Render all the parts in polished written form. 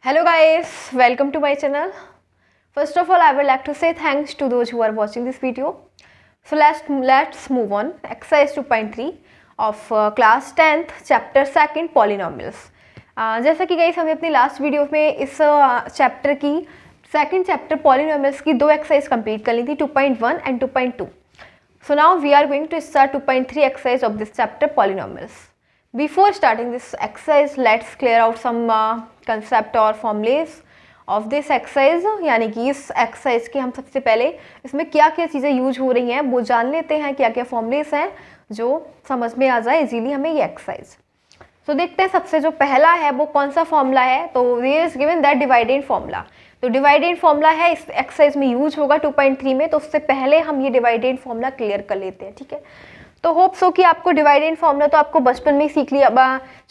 Hello guys, welcome to my channel. First of all, I would like to say thanks to those who are watching this video. So let's move on. Exercise 2.3 of class 10th chapter 2 polynomials. जैसा कि guys हमने अपनी last video में इस chapter की second chapter polynomials की दो exercise complete कर ली थी 2.1 and 2.2. So now we are going to start 2.3 exercise of this chapter polynomials. Before starting this exercise, let's clear out some concept or formulas of this exercise. यानी कि इस exercise के हम सबसे पहले इसमें क्या क्या चीज़ें यूज हो रही हैं वो जान लेते हैं, क्या क्या फॉर्मुलेस हैं जो समझ में आ जाए इजीली हमें ये एक्सरसाइज. तो देखते हैं सबसे जो पहला है वो कौन सा फॉर्मूला है. तो ये is given that dividend formula. तो डिवाइडेंड फॉर्मूला है इस एक्सरसाइज में यूज होगा 2.3 में. तो उससे पहले हम ये डिवाइडेंड फॉर्मूला क्लियर कर लेते हैं. ठीक है, तो होप सो कि आपको डिवाइडेंड फॉर्मूला तो आपको बचपन में ही सीख लिया,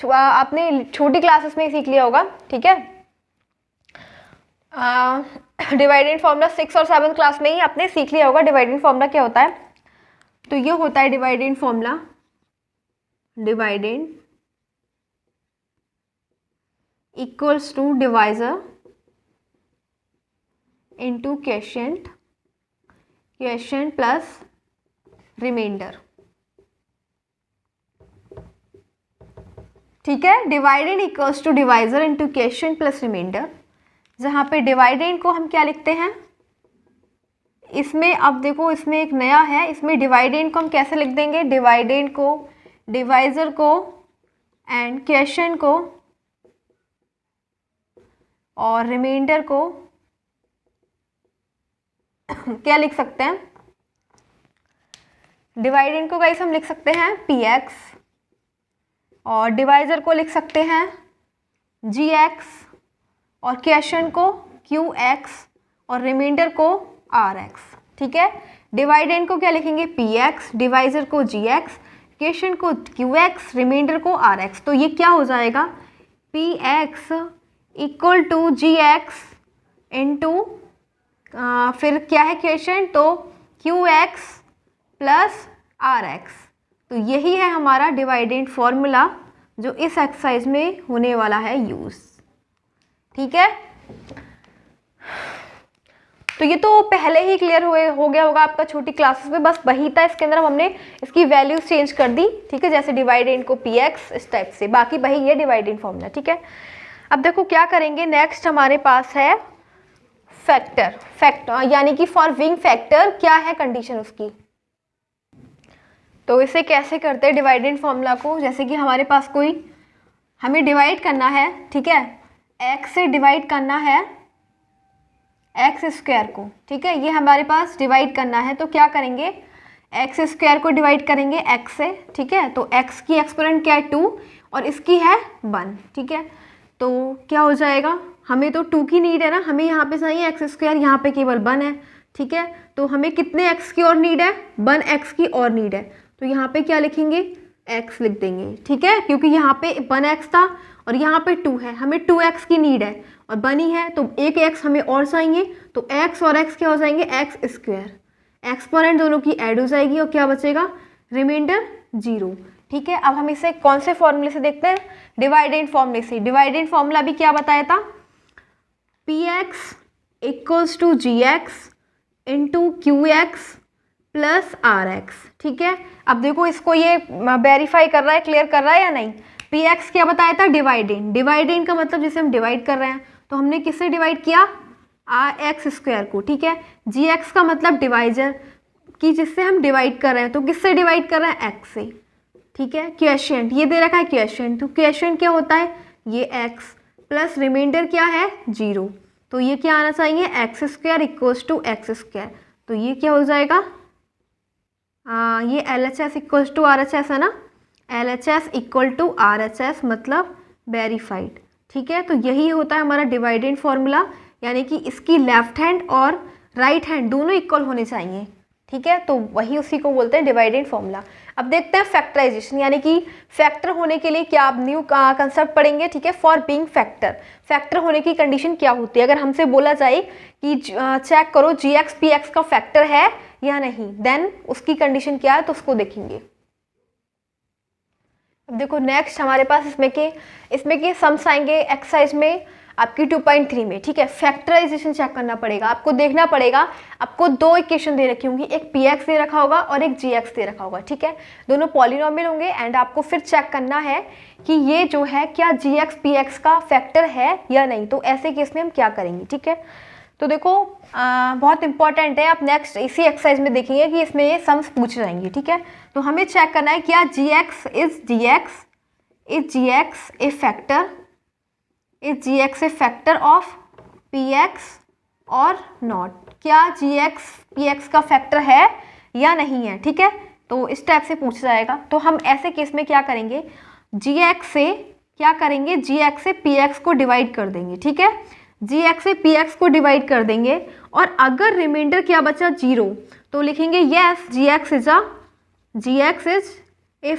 आपने छोटी क्लासेस में ही सीख लिया होगा. ठीक है, डिवाइडेंड फॉर्मूला 6 और 7 क्लास में ही आपने सीख लिया होगा. डिवाइडेंड फॉर्मूला क्या होता है? तो ये होता है dividend formula. Dividend equals to divisor into quotient plus reminder. ठीक है, dividend equals to divisor into quotient plus reminder. जहाँ पे डिवाइडेंड को हम क्या लिखते हैं इसमें, अब देखो इसमें एक नया है. इसमें डिवाइडेंड को हम कैसे लिख देंगे? डिवाइडेंड को, डिवाइजर को एंड क्वोशिएंट को और रिमाइंडर को क्या लिख सकते हैं? डिवाइडेंड को गाइस हम लिख सकते हैं px और डिवाइजर को लिख सकते हैं gx और क्वोशिएंट को qx और रिमाइंडर को rx. ठीक है, डिवाइडेंड को क्या लिखेंगे? px, डिवाइजर को gx, क्वोशिएंट को qx, रिमाइंडर को rx. तो ये क्या हो जाएगा? px equal to gx into फिर क्या है क्वोशिएंट, तो qx प्लस rx. तो यही है हमारा डिवाइडेंड फॉर्मूला जो इस एक्सरसाइज में होने वाला है यूज. ठीक है, तो ये तो पहले ही क्लियर हो गया होगा आपका छोटी क्लासेस में. बस वही था, इसके अंदर हमने इसकी वैल्यूज चेंज कर दी. ठीक है, जैसे डिवाइडेंड को px इस टाइप से, बाकी वही ये डिवाइडेंड फॉर्मूला. ठीक है, अब देखो क्या करेंगे. नेक्स्ट हमारे पास है फैक्टर यानी कि फॉर विंग फैक्टर क्या है कंडीशन उसकी. तो इसे कैसे करते हैं डिवाइडेंड फॉर्मूला को? जैसे कि हमारे पास कोई हमें डिवाइड करना है. ठीक है, x से डिवाइड करना है एक्स स्क्वायर को. ठीक है, ये हमारे पास डिवाइड करना है. तो क्या करेंगे? एक्स स्क्वायर को डिवाइड करेंगे x से. ठीक है, तो x की एक्सपोनेंट क्या है? 2 और इसकी है 1. ठीक है, तो क्या हो जाएगा? हमें तो 2 की नीड है ना, हमें यहाँ पे चाहिए एक्स स्क्वायर, यहाँ पे केवल 1 है. ठीक है, तो हमें कितने x की और नीड है? 1x की और नीड है. तो यहाँ पे क्या लिखेंगे? x लिख देंगे. ठीक है, क्योंकि यहाँ पे 1x था और यहाँ पे 2 है, हमें 2x की नीड है और बनी है तो एक x हमें और चाहिए. तो x और x क्या हो जाएंगे? X square. एक्सपोनेंट दोनों की ऐड हो जाएगी और क्या बचेगा? रिमाइंडर 0. ठीक है, अब हम इसे कौन से फॉर्मूले से देखते हैं? डिवाइडेंड फॉर्मूले से. डिवाइडेंड फॉर्मूला भी क्या बताया था? px equals to gx into qx plus rx. ठीक है, अब देखो इसको ये वेरीफाई कर रहा है, क्लियर कर रहा है या नहीं. px क्या बताया था? डिवाइडेंड. डिवाइडेंड का मतलब जिसे हम डिवाइड कर रहे हैं, तो हमने किससे डिवाइड किया? एक्स स्क्वायर को. ठीक है, gx का मतलब डिवाइजर की जिससे हम डिवाइड कर रहे हैं, तो किससे डिवाइड कर रहे हैं? x से. ठीक है, क्वोशिएंट ये दे रखा है क्वोशिएंट. तो क्वोशिएंट क्या होता है? ये x प्लस रिमाइंडर क्या है? 0. तो ये क्या आना चाहिए? X square equals to x square. तो ये क्या हो जाएगा? ये LHS इक्वल्स टू RHS है ना. LHS इक्वल टू RHS मतलब वेरीफाइड. ठीक है, तो यही होता है हमारा डिवाइडेंड फॉर्मूला, यानी कि इसकी लेफ्ट हैंड और राइट हैंड दोनों इक्वल होने चाहिए. ठीक है, तो वही उसी को बोलते हैं डिवाइडेंड फॉर्मूला. अब देखते हैं फैक्टराइजेशन, यानी कि फैक्टर होने के लिए क्या आप न्यू कंसेप्ट पढ़ेंगे. ठीक है, फॉर बीइंग फैक्टर होने की कंडीशन क्या होती है? अगर हमसे बोला जाए कि चेक करो gx px का फैक्टर है या नहीं, देन उसकी कंडीशन क्या है, तो उसको देखेंगे. अब देखो नेक्स्ट हमारे पास इसमें के सम्स आएंगे एक्सरसाइज में. आपकी 2.3 में, ठीक है। फैक्टराइजेशन चेक करना पड़ेगा, आपको देखना पड़ेगा, आपको दो इक्वेशन दे रखी होंगी, एक px दे रखा होगा और एक gx दे रखा होगा, ठीक है। दोनों पॉलिनोमियल होंगे एंड आपको फिर चेक करना है कि ये जो है क्या gx px का फैक्टर है या नहीं। तो ऐसे केस में हम क्या करेंगे, ठीक है। तो देखो बहुत इंपॉर्टेंट है, आप नेक्स्ट इसी एक्सरसाइज में देखेंगे कि इसमें ये सम्स पूछ जाएंगे, ठीक है। तो हमें चेक करना है क्या gx is gx A factor of px और नॉट, क्या gx px का फैक्टर है या नहीं है, ठीक है। तो इस टाइप से पूछ जाएगा। तो हम ऐसे केस में क्या करेंगे, gx से क्या करेंगे, gx से px को डिवाइड कर देंगे, ठीक है। gx से px को डिवाइड कर देंगे और अगर रिमाइंडर क्या बचा 0 तो लिखेंगे yes gx is a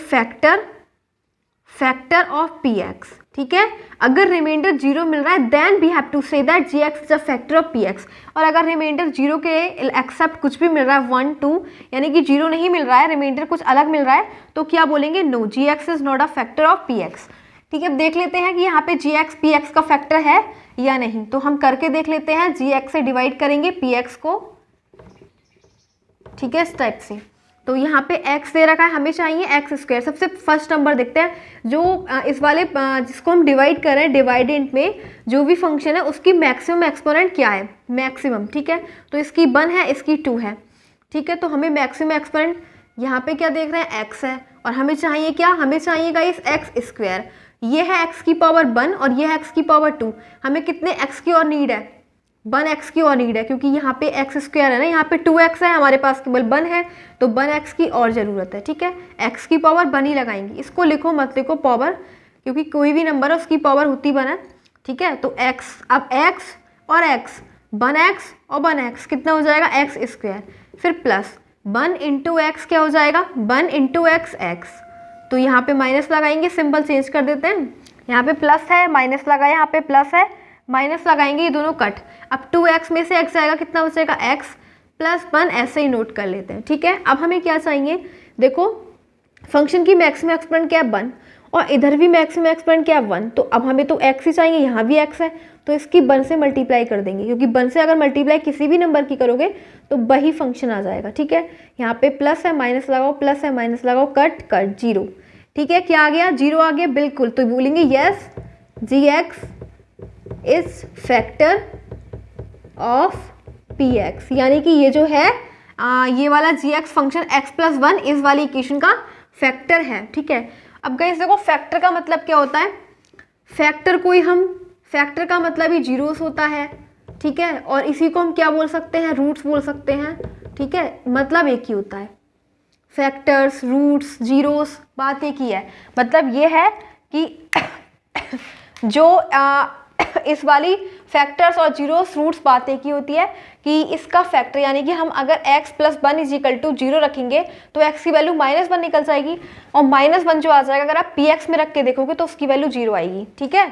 factor of px, ठीक है। अगर रिमाइंडर 0 मिल रहा है then we have to say that gx is a factor of px, और अगर रिमाइंडर 0 के एक्सेप्ट कुछ भी मिल रहा है 1 2 यानी कि 0 नहीं मिल रहा है, रिमाइंडर कुछ अलग मिल रहा है, तो क्या बोलेंगे, no gx is not a factor of px, ठीक है। अब देख लेते हैं कि यहाँ पे gx px का फैक्टर है या नहीं। तो हम करके देख लेते हैं, gx से डिवाइड करेंगे px को, ठीक है, इस टाइप से। तो यहाँ पे x दे रखा है, हमें चाहिए x स्क्वायर। सबसे फर्स्ट नंबर देखते हैं, जो इस वाले जिसको हम डिवाइड कर रहे हैं डिवाइडेंट में जो भी फंक्शन है उसकी मैक्सिमम एक्सपोनेंट क्या है, मैक्सिमम, ठीक है। तो इसकी 1 है, इसकी 2 है, ठीक है। तो हमें मैक्सिमम एक्सपोनेंट यहाँ पे क्या देख रहे हैं, x है, और हमें चाहिए क्या, हमें चाहिए गाइस x स्क्वायर। ये है x की पावर 1 और ये है x की पावर 2। हमें कितने x की और नीड है, 1x की और नीड है, क्योंकि यहाँ पे x स्क्वायर है ना, यहाँ पे 2x है, हमारे पास केवल 1 है, तो 1x की और ज़रूरत है, ठीक है। x की पावर 1 ही लगाएंगे, इसको लिखो मत लिखो पावर, क्योंकि कोई भी नंबर है उसकी पावर होती 1 है, ठीक है। तो x, अब x और x, 1x और 1x कितना हो जाएगा, x स्क्वायर, फिर प्लस 1 इंटू एक्स क्या हो जाएगा, 1 इंटू एक्स एक्स। तो यहाँ पे माइनस लगाएंगे, सिंबल चेंज कर देते हैं, यहाँ पे प्लस है, माइनस लगाया, यहाँ पे प्लस है, माइनस लगाएंगे, ये दोनों कट। अब 2x में से x जाएगा, कितना बचेगा, x प्लस 1, ऐसे ही नोट कर लेते हैं, ठीक है। अब हमें क्या चाहिए, देखो फंक्शन की मैक्सिमम एक्सपोनेंट क्या है 1 और इधर भी मैक्सिमम एक्सपोनेंट क्या है 1, तो अब हमें तो x ही चाहिए, यहाँ भी x है, तो इसकी 1 से मल्टीप्लाई कर देंगे, क्योंकि 1 से अगर मल्टीप्लाई किसी भी नंबर की करोगे तो वही फंक्शन आ जाएगा, ठीक है। यहाँ पे प्लस है, माइनस लगाओ, प्लस है, माइनस लगाओ, कट कट 0, ठीक है। क्या आ गया, 0 आ गया, बिल्कुल। तो बोलेंगे yes gx is factor of px, यानी कि ये जो है ये वाला gx फंक्शन x प्लस 1 इस वाली इक्वेशन का फैक्टर है, ठीक है। अब गाइस देखो फैक्टर का मतलब क्या होता है, फैक्टर का मतलब ही जीरोस होता है, ठीक है। और इसी को हम क्या बोल सकते हैं, रूट्स बोल सकते हैं, ठीक है। मतलब एक ही होता है, फैक्टर्स, रूट्स, जीरोस, बात एक ही है। मतलब ये है कि जो इस वाली फैक्टर्स और जीरोस, रूट्स, बात एक ही होती है कि इसका फैक्टर, यानी कि हम अगर x plus 1 is equal to 0 रखेंगे तो x की वैल्यू -1 निकल जाएगी, और -1 जो आ जाएगा अगर आप px में रख के देखोगे तो उसकी वैल्यू 0 आएगी, ठीक है।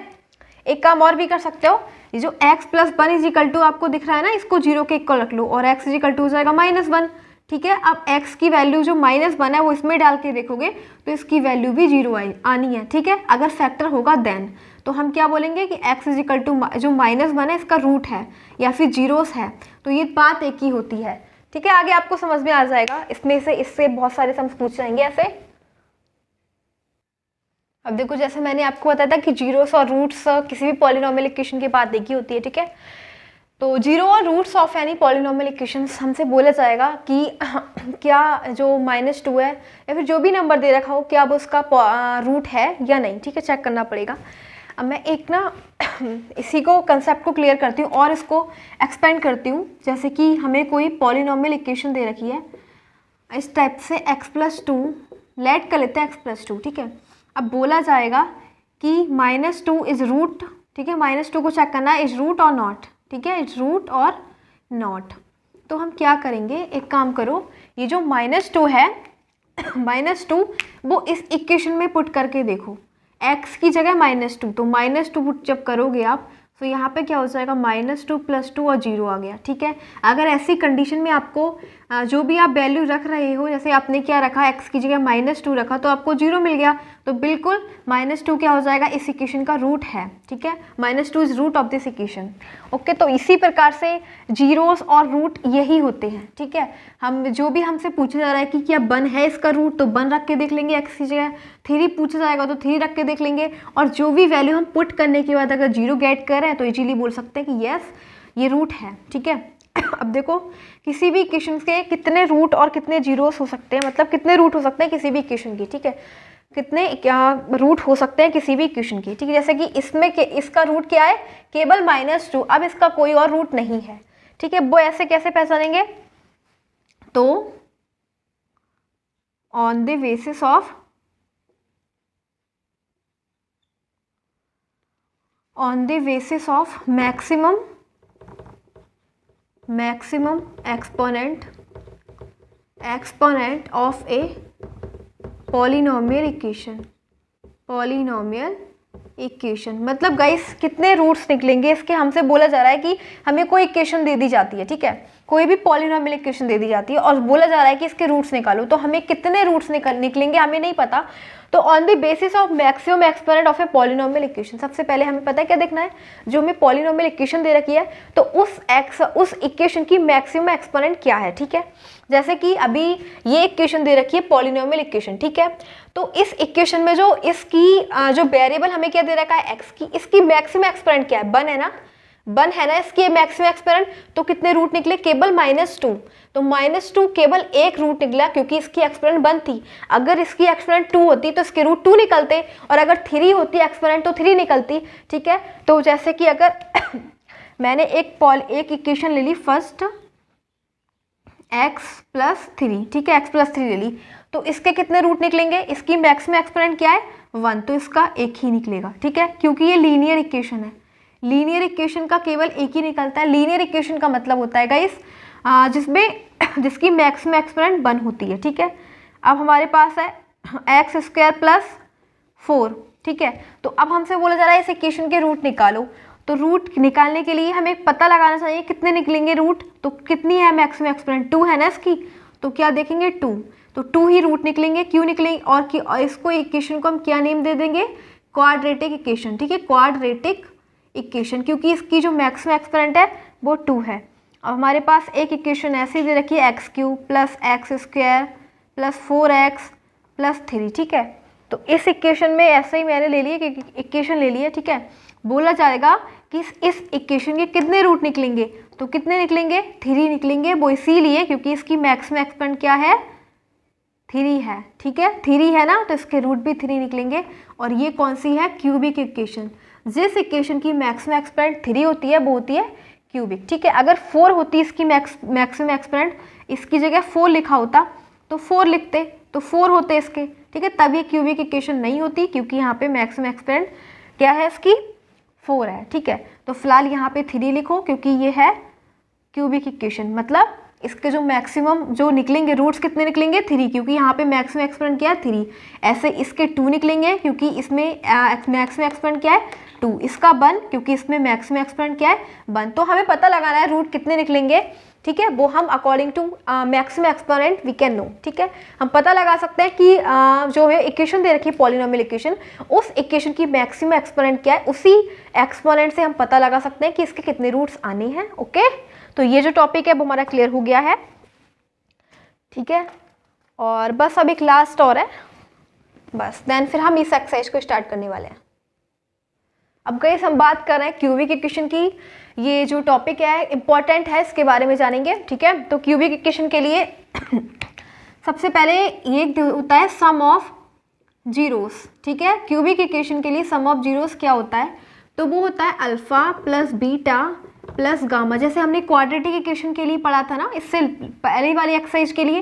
एक काम और भी कर सकते हो, ये जो x plus 1 is equal to आपको दिख रहा है ना, इसको 0 के इक्वल रख लो और x इज इक्वल टू हो जाएगा -1, ठीक है। अब x की वैल्यू जो -1 है वो इसमें डाल के देखोगे तो इसकी वैल्यू भी 0 आनी है, ठीक है, अगर फैक्टर होगा देन। तो हम क्या बोलेंगे कि x इज इक्वल टू जो -1 है इसका रूट है या फिर जीरोस है, तो ये बात एक ही होती है, ठीक है। आगे आपको समझ में आ जाएगा, इससे बहुत सारे सम्स पूछ जाएंगे ऐसे। अब देखो जैसे मैंने आपको बताया था कि जीरोस और रूट्स किसी भी पॉलिनोमियल इक्वेशन की बात एक ही होती है, ठीक है। तो जीरो और roots of any polynomial equations हमसे बोला जाएगा कि क्या जो -2 है या फिर जो भी नंबर दे रखा हो क्या अब उसका रूट है या नहीं, ठीक है, चेक करना पड़ेगा। अब मैं एक ना इसी को कंसेप्ट को क्लियर करती हूँ और इसको एक्सपेंड करती हूँ। जैसे कि हमें कोई पॉलिनोमियल इक्वेशन दे रखी है इस टाइप से x+2, लेट कर लेते हैं x+2, ठीक है। अब बोला जाएगा कि -2 इज रूट, ठीक है, -2 को चेक करना है इज रूट और नॉट, ठीक है, इज रूट और नॉट। तो हम क्या करेंगे, एक काम करो, ये जो -2 है -2 वो इस इक्वेशन में पुट करके देखो, x की जगह -2, तो -2 पुट जब करोगे आप तो यहाँ पे क्या हो जाएगा, -2 + 2 और 0 आ गया, ठीक है। अगर ऐसी कंडीशन में आपको जो भी आप वैल्यू रख रहे हो, जैसे आपने क्या रखा, x की जगह -2 रखा तो आपको 0 मिल गया, तो बिल्कुल -2 क्या हो जाएगा, इस इक्वेशन का रूट है, ठीक है। -2 is root of this equation. Okay, तो इसी प्रकार से जीरोस और रूट यही होते हैं, ठीक है। हम जो भी हमसे पूछा जा रहा है कि क्या 1 है इसका रूट, तो 1 रख के देख लेंगे, x की जगह 3 पूछा जाएगा तो 3 रख के देख लेंगे, और जो भी वैल्यू हम पुट करने के बाद अगर 0 गेट कर रहे हैं तो इजीली बोल सकते हैं कि यस ये रूट है, ठीक है। अब देखो किसी भी इक्वेशन के कितने रूट और कितने जीरोस हो सकते हैं, मतलब कितने रूट हो सकते हैं किसी भी इक्वेशन की, ठीक है, कितने क्या रूट हो सकते हैं किसी भी इक्वेशन की, ठीक है। जैसे कि इसमें इसका रूट क्या है, केवल -2, अब इसका कोई और रूट नहीं है, ठीक है। वो ऐसे कैसे पहचानेंगे, तो on the basis of maximum exponent of a polynomial equation. मतलब गाइस कितने रूट्स निकलेंगे इसके, हमसे बोला जा रहा है कि हमें कोई इक्वेशन दे दी जाती है, ठीक है, कोई भी पॉलिनोमियल इक्वेशन दे दी जाती है और बोला जा रहा है कि इसके रूट्स निकालो, तो हमें कितने रूट्स निकलेंगे हमें नहीं पता। तो on the basis of maximum exponent of a polynomial equation, सबसे पहले हमें पता है क्या देखना है, जो हमें पॉलिनोमियल इक्वेशन दे रखी है तो उस इक्वेशन की मैक्सिमम एक्सपोनेंट क्या है, ठीक है। जैसे कि अभी ये इक्वेशन दे रखी है पॉलिनोमियल इक्वेशन, ठीक है, तो इस इक्वेशन में जो इसकी जो वेरिएबल हमें क्या दे रखा है x की, इसकी मैक्सिमम एक्सपोनेंट क्या है, 1 है ना, 1 है ना इसकी मैक्सिमम एक्सपोनेंट, तो कितने रूट निकले, केवल -2, तो -2 केवल एक रूट निकला क्योंकि इसकी एक्सपोनेंट 1 थी। अगर इसकी एक्सपोनेंट 2 होती तो इसके रूट 2 निकलते, और अगर 3 होती एक्सपोनेंट तो 3 निकलती, ठीक है। तो जैसे कि अगर मैंने एक इक्वेशन ले ली फर्स्ट x+3, ठीक है, x+3 ले ली, तो इसके कितने रूट निकलेंगे, इसकी मैक्सिमम एक्सपोनेंट क्या है 1, तो इसका एक ही निकलेगा, ठीक है, क्योंकि ये लीनियर इक्वेशन है, लीनियर इक्वेशन का केवल एक ही निकलता है। लीनियर इक्वेशन का मतलब होता है गाइस जिसकी मैक्सिमम एक्सपोनेंट 1 होती है, ठीक है। अब हमारे पास है x² + 4, ठीक है, तो अब हमसे बोला जा रहा है इस इक्वेशन के रूट निकालो, तो रूट निकालने के लिए हमें पता लगाना चाहिए कितने निकलेंगे रूट, तो कितनी है मैक्सिमम एक्सपोनेंट 2 है ना इसकी, तो क्या देखेंगे 2, तो 2 ही रूट निकलेंगे, क्यों निकलेंगे, और इसको इक्वेशन को हम क्या नेम दे देंगे, क्वाड्रेटिक इक्वेशन, ठीक है, क्वाड्रेटिक इक्वेशन, क्योंकि इसकी जो मैक्सिमम एक्सपोनेंट है वो 2 है। अब हमारे पास एक इक्वेशन ऐसी दे रखी है x³ + x² + 4x + 3, ठीक है, तो इस इक्वेशन में ऐसे ही मैंने ले लिए कि इक्वेशन ले लिए, ठीक है। बोला जाएगा कि इस इक्वेशन के कितने रूट निकलेंगे, तो कितने निकलेंगे, 3 निकलेंगे, वो इसीलिए क्योंकि इसकी मैक्सिमम एक्सपोनेंट क्या है 3 है, ठीक है, 3 है ना, तो इसके रूट भी 3 निकलेंगे। और ये कौन सी है, क्यूबिक इक्वेशन। जिस इक्वेशन की मैक्सिमम एक्सपोनेंट 3 होती है वो होती है क्यूबिक, ठीक है। अगर 4 होती इसकी मैक्सिमम एक्सपोनेंट, इसकी जगह 4 लिखा होता तो 4 लिखते, तो 4 होते इसके, ठीक है, तब ये क्यूबिक इक्वेशन नहीं होती, क्योंकि यहाँ पे मैक्सिमम एक्सपोनेंट क्या है इसकी 4 है, ठीक है। तो फिलहाल यहाँ पे 3 लिखो क्योंकि ये है क्यूबिक इक्वेशन, मतलब इसके जो मैक्सिमम जो निकलेंगे रूट्स कितने निकलेंगे 3, क्योंकि यहाँ पे मैक्सिमम एक्सपोनेंट क्या है 3। ऐसे इसके 2 निकलेंगे क्योंकि इसमें मैक्सिमम एक्सपोनेंट क्या है 2, इसका 1 क्योंकि इसमें मैक्सिमम एक्सपोनेंट क्या है 1। तो हमें पता लगाना है रूट कितने निकलेंगे, ठीक है, वो हम according to maximum exponent we can know, ठीक है। हम पता लगा सकते हैं कि जो है इक्वेशन दे रखी है पॉलिनोमियल इक्वेशन, उस इक्वेशन की मैक्सिमम एक्सपोनेंट क्या है, उसी एक्सपोनेंट से हम पता लगा सकते हैं कि इसके कितने रूट्स आने हैं। ओके, तो ये जो टॉपिक है वो हमारा क्लियर हो गया है, ठीक है। और बस अब एक लास्ट और है, बस देन फिर हम इस एक्सरसाइज को स्टार्ट करने वाले हैं। अब गाइस हम बात कर रहे हैं क्यूबिक इक्वेशन की। ये जो टॉपिक है इंपॉर्टेंट है, इसके बारे में जानेंगे, ठीक है। तो क्यूबिक इक्वेशन के लिए सबसे पहले ये होता है सम ऑफ जीरोस, ठीक है। क्यूबिक इक्वेशन के लिए सम ऑफ जीरोस क्या होता है, तो वो होता है alpha plus beta plus gamma. जैसे हमने क्वाड्रेटिक इक्वेशन के लिए पढ़ा था ना, इससे पहले वाली एक्सरसाइज के लिए,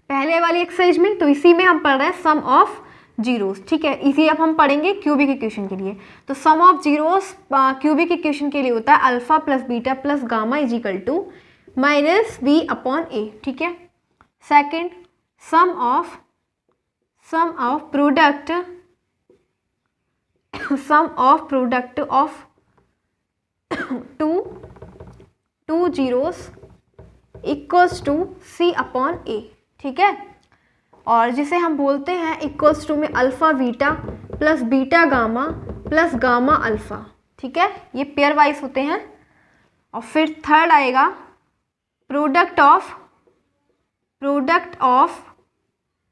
पहले वाली एक्सरसाइज में, तो इसी में हम पढ़ रहे हैं सम ऑफ जीरोस, ठीक है। इसी अब हम पढ़ेंगे क्यूबिक इक्वेशन के लिए। तो sum of zeros cubic equation के लिए होता है alpha plus beta plus gamma is equal to minus B upon A, ठीक है। Second, sum of product of two zeros equals to C upon A, ठीक है। और जिसे हम बोलते हैं इक्वल्स टू में alpha beta plus beta gamma plus gamma alpha, ठीक है। ये पेयर वाइज होते हैं। और फिर थर्ड आएगा प्रोडक्ट ऑफ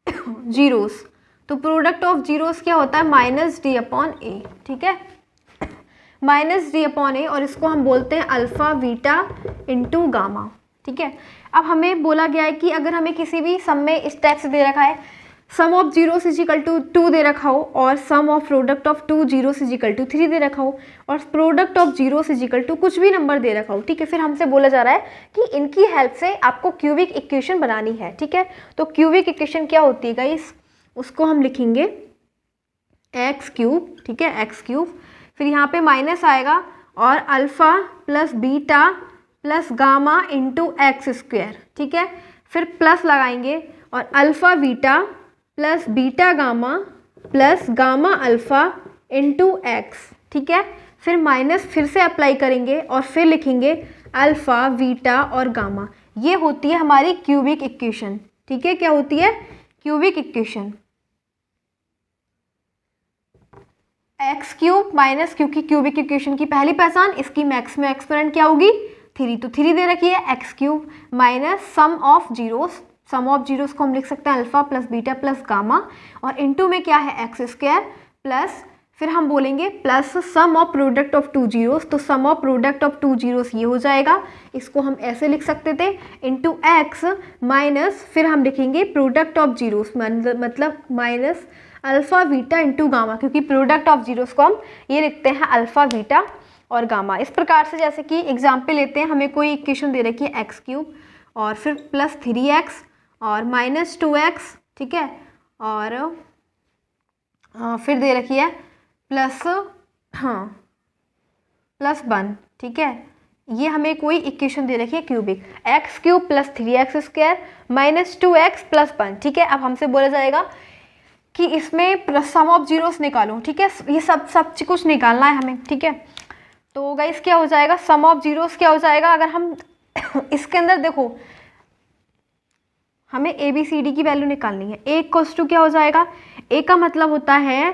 जीरोस। तो प्रोडक्ट ऑफ जीरोस क्या होता है, माइनस डी अपॉन ए, ठीक है, माइनस डी अपॉन ए, और इसको हम बोलते हैं अल्फ़ा बीटा इंटू गामा, ठीक है। अब हमें बोला गया है कि अगर हमें किसी भी सम में इस टाइप से दे रखा है, sum of zeros is equal to 2 दे रखा हो, और sum of product of 2 zeros is equal to 3 दे रखा हो, और product of zeros is equal to कुछ भी नंबर दे रखा हो, ठीक है। फिर हमसे बोला जा रहा है कि इनकी हेल्प से आपको क्यूबिक इक्वेशन बनानी है, ठीक है। तो क्यूबिक इक्वेशन क्या होती है गाइस, उसको हम लिखेंगे एक्स क्यूब, ठीक है, एक्स क्यूब। फिर यहाँ पे माइनस आएगा और alpha plus beta plus gamma into x square, ठीक है। फिर प्लस लगाएंगे और alpha beta plus beta gamma plus gamma alpha into x, ठीक है। फिर माइनस फिर से अप्लाई करेंगे और फिर लिखेंगे अल्फ़ा बीटा और गामा। ये होती है हमारी क्यूबिक इक्वेशन, ठीक है। क्या होती है, cubic equation. X cube minus, क्योंकि क्यूबिक इक्वेशन की पहली पहचान, इसकी मैक्सिमम एक्सपोनेंट क्या होगी, 3, तो 3 दे रखी है, x cube minus sum of zeros, sum of zeros को हम लिख सकते हैं alpha plus beta plus gamma, और इनटू में क्या है एक्स स्क्वायर, प्लस फिर हम बोलेंगे plus sum of product of 2 zeros, तो sum of product of 2 zeros ये हो जाएगा, इसको हम ऐसे लिख सकते थे, इनटू एक्स माइनस फिर हम लिखेंगे प्रोडक्ट ऑफ जीरोस, मतलब minus alpha beta into gamma, क्योंकि प्रोडक्ट ऑफ जीरोस को हम ये लिखते हैं अल्फ़ा बीटा और गामा। इस प्रकार से जैसे कि एग्जाम्पल लेते हैं, हमें कोई इक्वेशन दे रखी है एक्स क्यूब और फिर प्लस 3x और माइनस 2x, ठीक है, और फिर दे रखी है प्लस प्लस 1, ठीक है। ये हमें कोई इक्वेशन दे रखी है cubic, x cube plus 3x square minus 2x plus 1, ठीक है। अब हमसे बोला जाएगा कि इसमें सम ऑफ जीरोस निकालो, ठीक है। ये सब कुछ निकालना है हमें, ठीक है। तो गाइस क्या हो जाएगा, सम ऑफ जीरोस क्या हो जाएगा, अगर हम इसके अंदर देखो हमें ए बी सी डी की वैल्यू निकालनी है। ए इक्वल्स टू क्या हो जाएगा, ए का मतलब होता है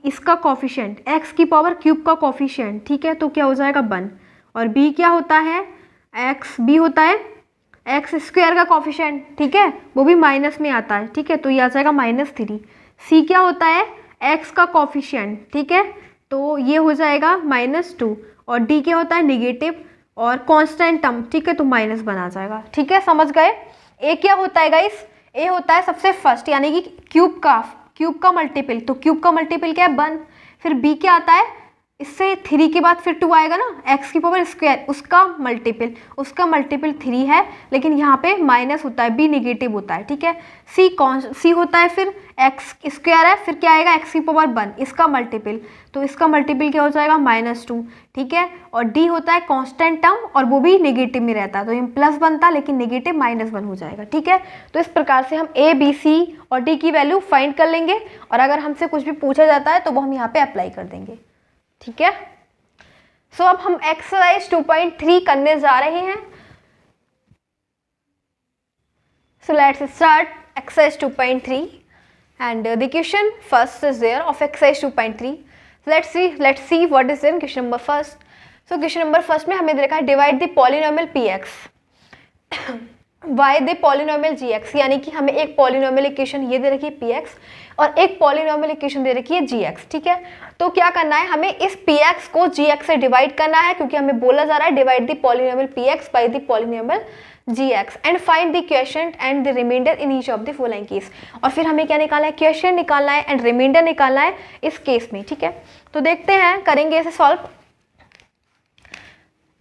इसका कॉफिशिएंट, एक्स की पावर क्यूब का कॉफिशिएंट, ठीक है, तो क्या हो जाएगा 1, और बी क्या होता है, बी होता है एक्स स्क्वायर का कॉफिशिएंट, ठीक है, वो भी माइनस में आता है, ठीक है, तो ये आ जाएगा -3। सी क्या होता है, एक्स का कॉफिशिएंट, ठीक है, तो ये हो जाएगा -2, और डी क्या होता है, नेगेटिव और कांस्टेंट टर्म, ठीक है, तो -1 आ जाएगा, ठीक है, समझ गए। ए क्या होता है गाइस, ए होता है सबसे फर्स्ट, यानी कि क्यूब का मल्टीपल, तो क्यूब का मल्टीपल क्या है 1। फिर बी क्या आता है, इससे 3 के बाद फिर 2 आएगा ना, एक्स की पावर स्क्वायर, उसका मल्टीपल 3 है, लेकिन यहाँ पे माइनस होता है, बी नेगेटिव होता है, ठीक है। सी होता है फिर एक्स स्क्वायर है, फिर क्या आएगा एक्स की पावर 1, इसका मल्टीपल, तो इसका मल्टीपल क्या हो जाएगा -2, ठीक है। और डी होता है कांस्टेंट टर्म, और वो भी नेगेटिव में रहता है, तो ये प्लस बनता लेकिन नेगेटिव -1 हो जाएगा, ठीक है। तो इस प्रकार से हम ए बी सी और डी की वैल्यू फाइंड कर लेंगे, और अगर हमसे कुछ भी पूछा जाता है तो वो हम यहाँ पे अप्लाई कर देंगे, ठीक है। सो अब हम एक्सरसाइज 2.3 करने जा रहे हैं। So let's start exercise 2.3 and the question first is there of exercise 2.3. let's see what is in question number first. So question number first में हमें दे रखा है divide the polynomial px by the polynomial gx, यानी कि हमें एक polynomial equation ये दे रखी है px और एक polynomial इक्वेशन दे रखी है gx, ठीक है। तो क्या करना है, हमें इस px को gx से डिवाइड करना है, क्योंकि हमें बोला जा रहा है divide the polynomial px by the polynomial gx and find the quotient and the remainder in each of the following case. और फिर हमें क्या निकालना है, क्वेश्चन निकालना है एंड रिमाइंडर निकालना है इस केस में, ठीक है। तो देखते हैं, करेंगे इसे सॉल्व।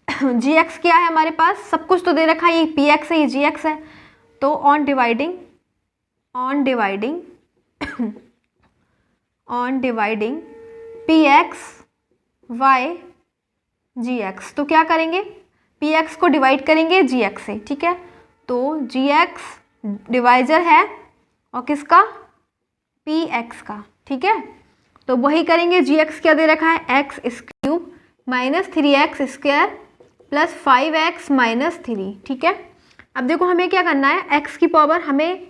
gx क्या है हमारे पास, सब कुछ तो दे रखा है, ये px है, ये gx है, तो on dividing px y gx, तो क्या करेंगे, px को डिवाइड करेंगे gx से, ठीक है। तो gx डिवाइजर है और किसका, px का, ठीक है। तो वही करेंगे, gx क्या दे रखा है, x cube minus 3x square plus 5x minus 3, ठीक है। अब देखो हमें क्या करना है, एक्स की पावर हमें,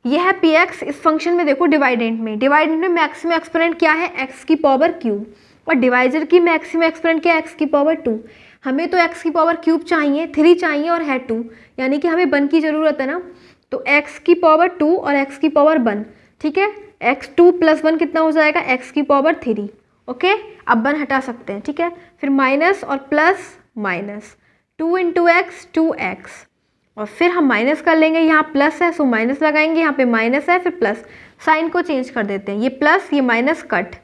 यह है पी एक्स, इस फंक्शन में देखो डिवाइडेंट में मैक्सिमम एक्सपोनेंट क्या है, एक्स की पावर क्यूब, और डिवाइजर की मैक्सिमम एक्सपोनेंट क्या है, एक्स की पावर 2। हमें तो एक्स की पावर क्यूब चाहिए, 3 चाहिए और है 2, यानी कि हमें 1 की ज़रूरत है ना, तो एक्स की पावर 2 और एक्स की पावर 1, ठीक है। x2 + 1 कितना हो जाएगा, एक्स की पावर 3। ओके, अब 1 हटा सकते हैं, ठीक है। फिर माइनस और प्लस माइनस, 2 × x 2x, और फिर हम माइनस कर लेंगे, यहाँ प्लस है सो माइनस लगाएंगे, यहाँ पे माइनस है फिर प्लस, साइन को चेंज कर देते हैं, ये प्लस ये माइनस कट,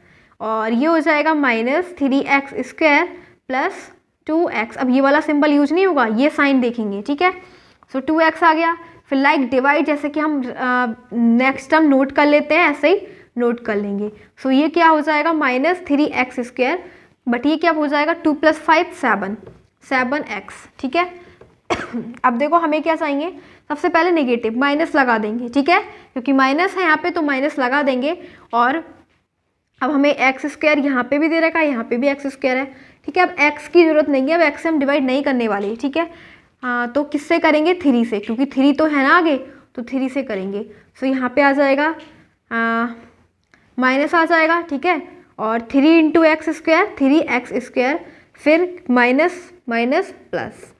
और ये हो जाएगा -3x² + 2x। अब ये वाला सिंबल यूज नहीं होगा, ये साइन देखेंगे, ठीक है। सो 2x आ गया। फिर लाइक डिवाइड, जैसे कि हम नेक्स्ट टर्म नोट कर लेते हैं, ऐसे ही नोट कर लेंगे। सो ये क्या हो जाएगा, -3x², बट ये क्या हो जाएगा, 2 + 5 7x, ठीक है। अब देखो हमें क्या चाहिए, सबसे पहले नेगेटिव माइनस लगा देंगे, ठीक है, क्योंकि माइनस है यहाँ पे तो माइनस लगा देंगे। और अब हमें x² यहाँ पे भी दे रखा है, यहाँ पे भी x² है, ठीक है। अब x की ज़रूरत नहीं है, अब x से हम डिवाइड नहीं करने वाले, ठीक है। तो किससे करेंगे, 3 से, क्योंकि 3 तो है ना आगे, तो 3 से करेंगे। सो यहाँ पे आ जाएगा माइनस आ जाएगा, ठीक है, और 3 × x², 3x², फिर माइनस माइनस प्लस,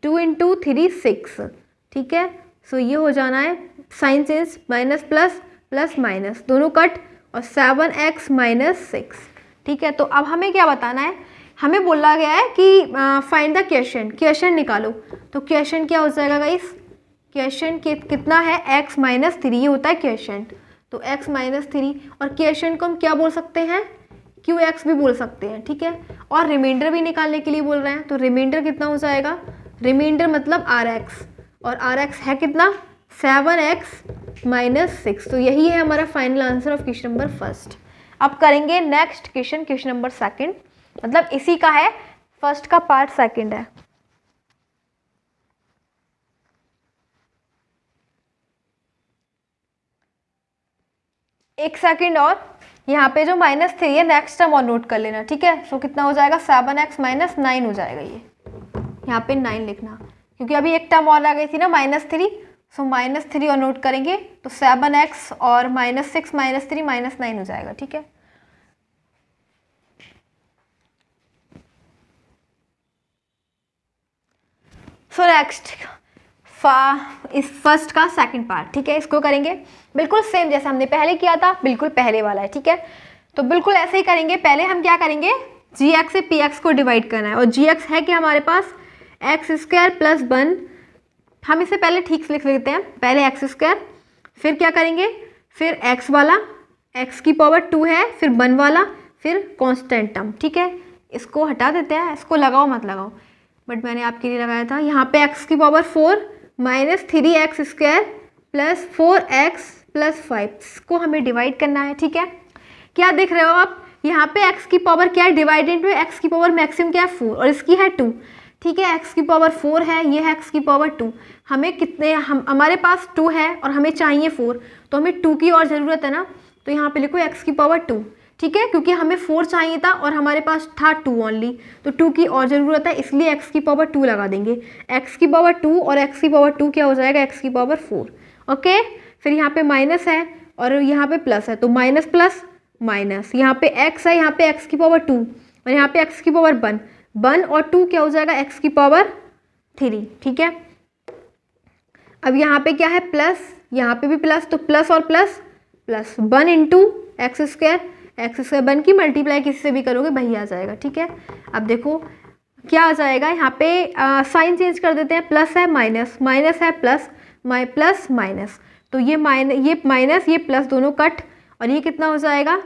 2 × 3 6, ठीक है। सो ये हो जाना है sign change, minus plus plus minus दोनों कट, और 7x - 6, ठीक है। तो अब हमें क्या बताना है, हमें बोला गया है कि फाइंड द क्वेश्चन निकालो। तो क्वेश्चन क्या हो जाएगा गाइस, क्वेश्चन कितना है, x - 3, ये होता है क्वेश्चन। तो x - 3, और क्वेश्चन को हम क्या बोल सकते हैं, QX भी बोल सकते हैं, ठीक है। और रिमाइंडर भी निकालने के लिए बोल रहे हैं, तो रिमाइंडर कितना हो जाएगा, रिमाइंडर मतलब RX, और RX है कितना, 7x - 6। तो यही है हमारा final answer of question number 1। अब करेंगे नेक्स्ट क्वेश्चन नंबर 2, मतलब इसी का है, फर्स्ट का पार्ट सेकंड है। एक सेकंड, और यहाँ पे जो -3 है नेक्स्ट टर्म और नोट कर लेना, ठीक है। सो कितना हो जाएगा, 7x - 9 हो जाएगा, ये यहाँ पे 9 लिखना, क्योंकि अभी एक टर्म और आ गई थी ना -3, सो -3 और नोट करेंगे, तो 7x और -6 - 3 -9 हो जाएगा, ठीक है। सो नेक्स्ट इस फर्स्ट का सेकंड पार्ट, ठीक है, इसको करेंगे बिल्कुल सेम जैसे हमने पहले किया था, बिल्कुल पहले वाला है, ठीक है। तो बिल्कुल ऐसे ही करेंगे, पहले हम क्या करेंगे, gx से px को डिवाइड करना है, और gx है कि हमारे पास x² + 1, हम इसे पहले ठीक से लिख लेते हैं, पहले x², फिर क्या करेंगे, फिर x वाला, x की पावर 2 है, फिर 1 वाला, फिर कांस्टेंट टर्म, ठीक है। इसको हटा देते हैं, इसको लगाओ मत लगाओ, बट मैंने आपके लिए लगाया था। यहाँ पे x की पावर 4 -3x² + 4x + 5, इसको हमें डिवाइड करना है, ठीक है। क्या देख रहे हो आप, यहाँ पे x की पावर क्या है, डिवाइडेंट में x की पावर मैक्सिमम क्या है, 4, और इसकी है 2, ठीक है। x की पावर 4 है, ये है x की पावर 2, हमें कितने, हमारे पास 2 है और हमें चाहिए 4, तो हमें 2 की और ज़रूरत है ना, तो यहाँ पे लिखो x की पावर 2, ठीक है, क्योंकि हमें 4 चाहिए था और हमारे पास था 2 ओनली, तो 2 की और ज़रूरत है, इसलिए x की पावर 2 लगा देंगे। x की पावर 2 और x की पावर 2 क्या हो जाएगा, x की पावर 4, ओके। फिर यहाँ पे माइनस है और यहाँ पे प्लस है, तो माइनस प्लस माइनस, यहाँ पे x है, यहाँ पे x की पावर 2 और यहाँ पे x की पावर 1 और 2 क्या हो जाएगा, x की पावर 3, ठीक है। अब यहाँ पे क्या है, प्लस, यहाँ पे भी प्लस, तो प्लस और प्लस प्लस 1 × x², 1 की मल्टीप्लाई किसी से भी करोगे वही आ जाएगा, ठीक है। अब देखो क्या आ जाएगा, यहाँ पे साइन चेंज कर देते हैं, प्लस है माइनस, माइनस है प्लस, प्लस माइनस, तो ये माइनस ये प्लस दोनों कट, और ये कितना हो जाएगा,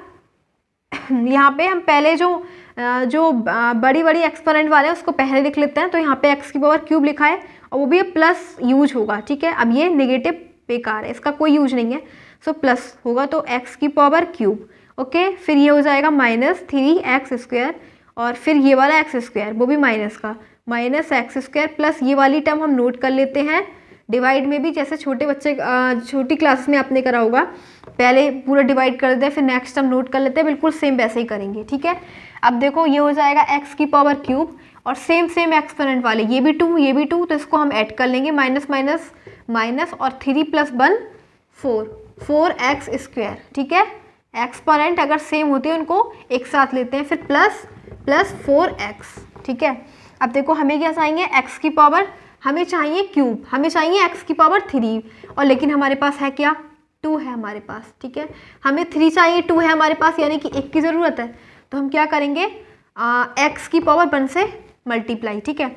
यहाँ पे हम पहले जो बड़ी बड़ी एक्सपोनेंट वाले हैं उसको पहले लिख लेते हैं, तो यहाँ पे x की पावर क्यूब लिखा है और वो भी प्लस यूज होगा, ठीक है। अब ये नेगेटिव बेकार है, इसका कोई यूज नहीं है, सो प्लस होगा, तो x की पावर क्यूब, ओके। फिर ये हो जाएगा -3x², और फिर ये वाला x² वो भी माइनस का, -x² प्लस ये वाली टर्म हम नोट कर लेते हैं डिवाइड में भी जैसे छोटे बच्चे छोटी क्लासेस में आपने करा होगा, पहले पूरा डिवाइड कर देते हैं फिर नेक्स्ट टर्म नोट कर लेते हैं, बिल्कुल सेम वैसे ही करेंगे, ठीक है। अब देखो ये हो जाएगा एक्स की पावर क्यूब और सेम सेम एक्सपोनेंट वाले ये भी 2 ये भी 2, तो इसको हम ऐड कर लेंगे, माइनस माइनस माइनस और 3 + 1 4x स्क्वायर, ठीक है। एक्सपोनेंट अगर सेम होते हैं उनको एक साथ लेते हैं, फिर प्लस 4x, ठीक है। अब देखो हमें क्या चाहिए, x की पावर हमें चाहिए क्यूब, हमें चाहिए x की पावर 3 और लेकिन हमारे पास है क्या, 2 है हमारे पास, ठीक है। हमें 3 चाहिए, 2 है हमारे पास, यानी कि 1 की ज़रूरत है, तो हम क्या करेंगे x की पावर 1 से मल्टीप्लाई, ठीक है।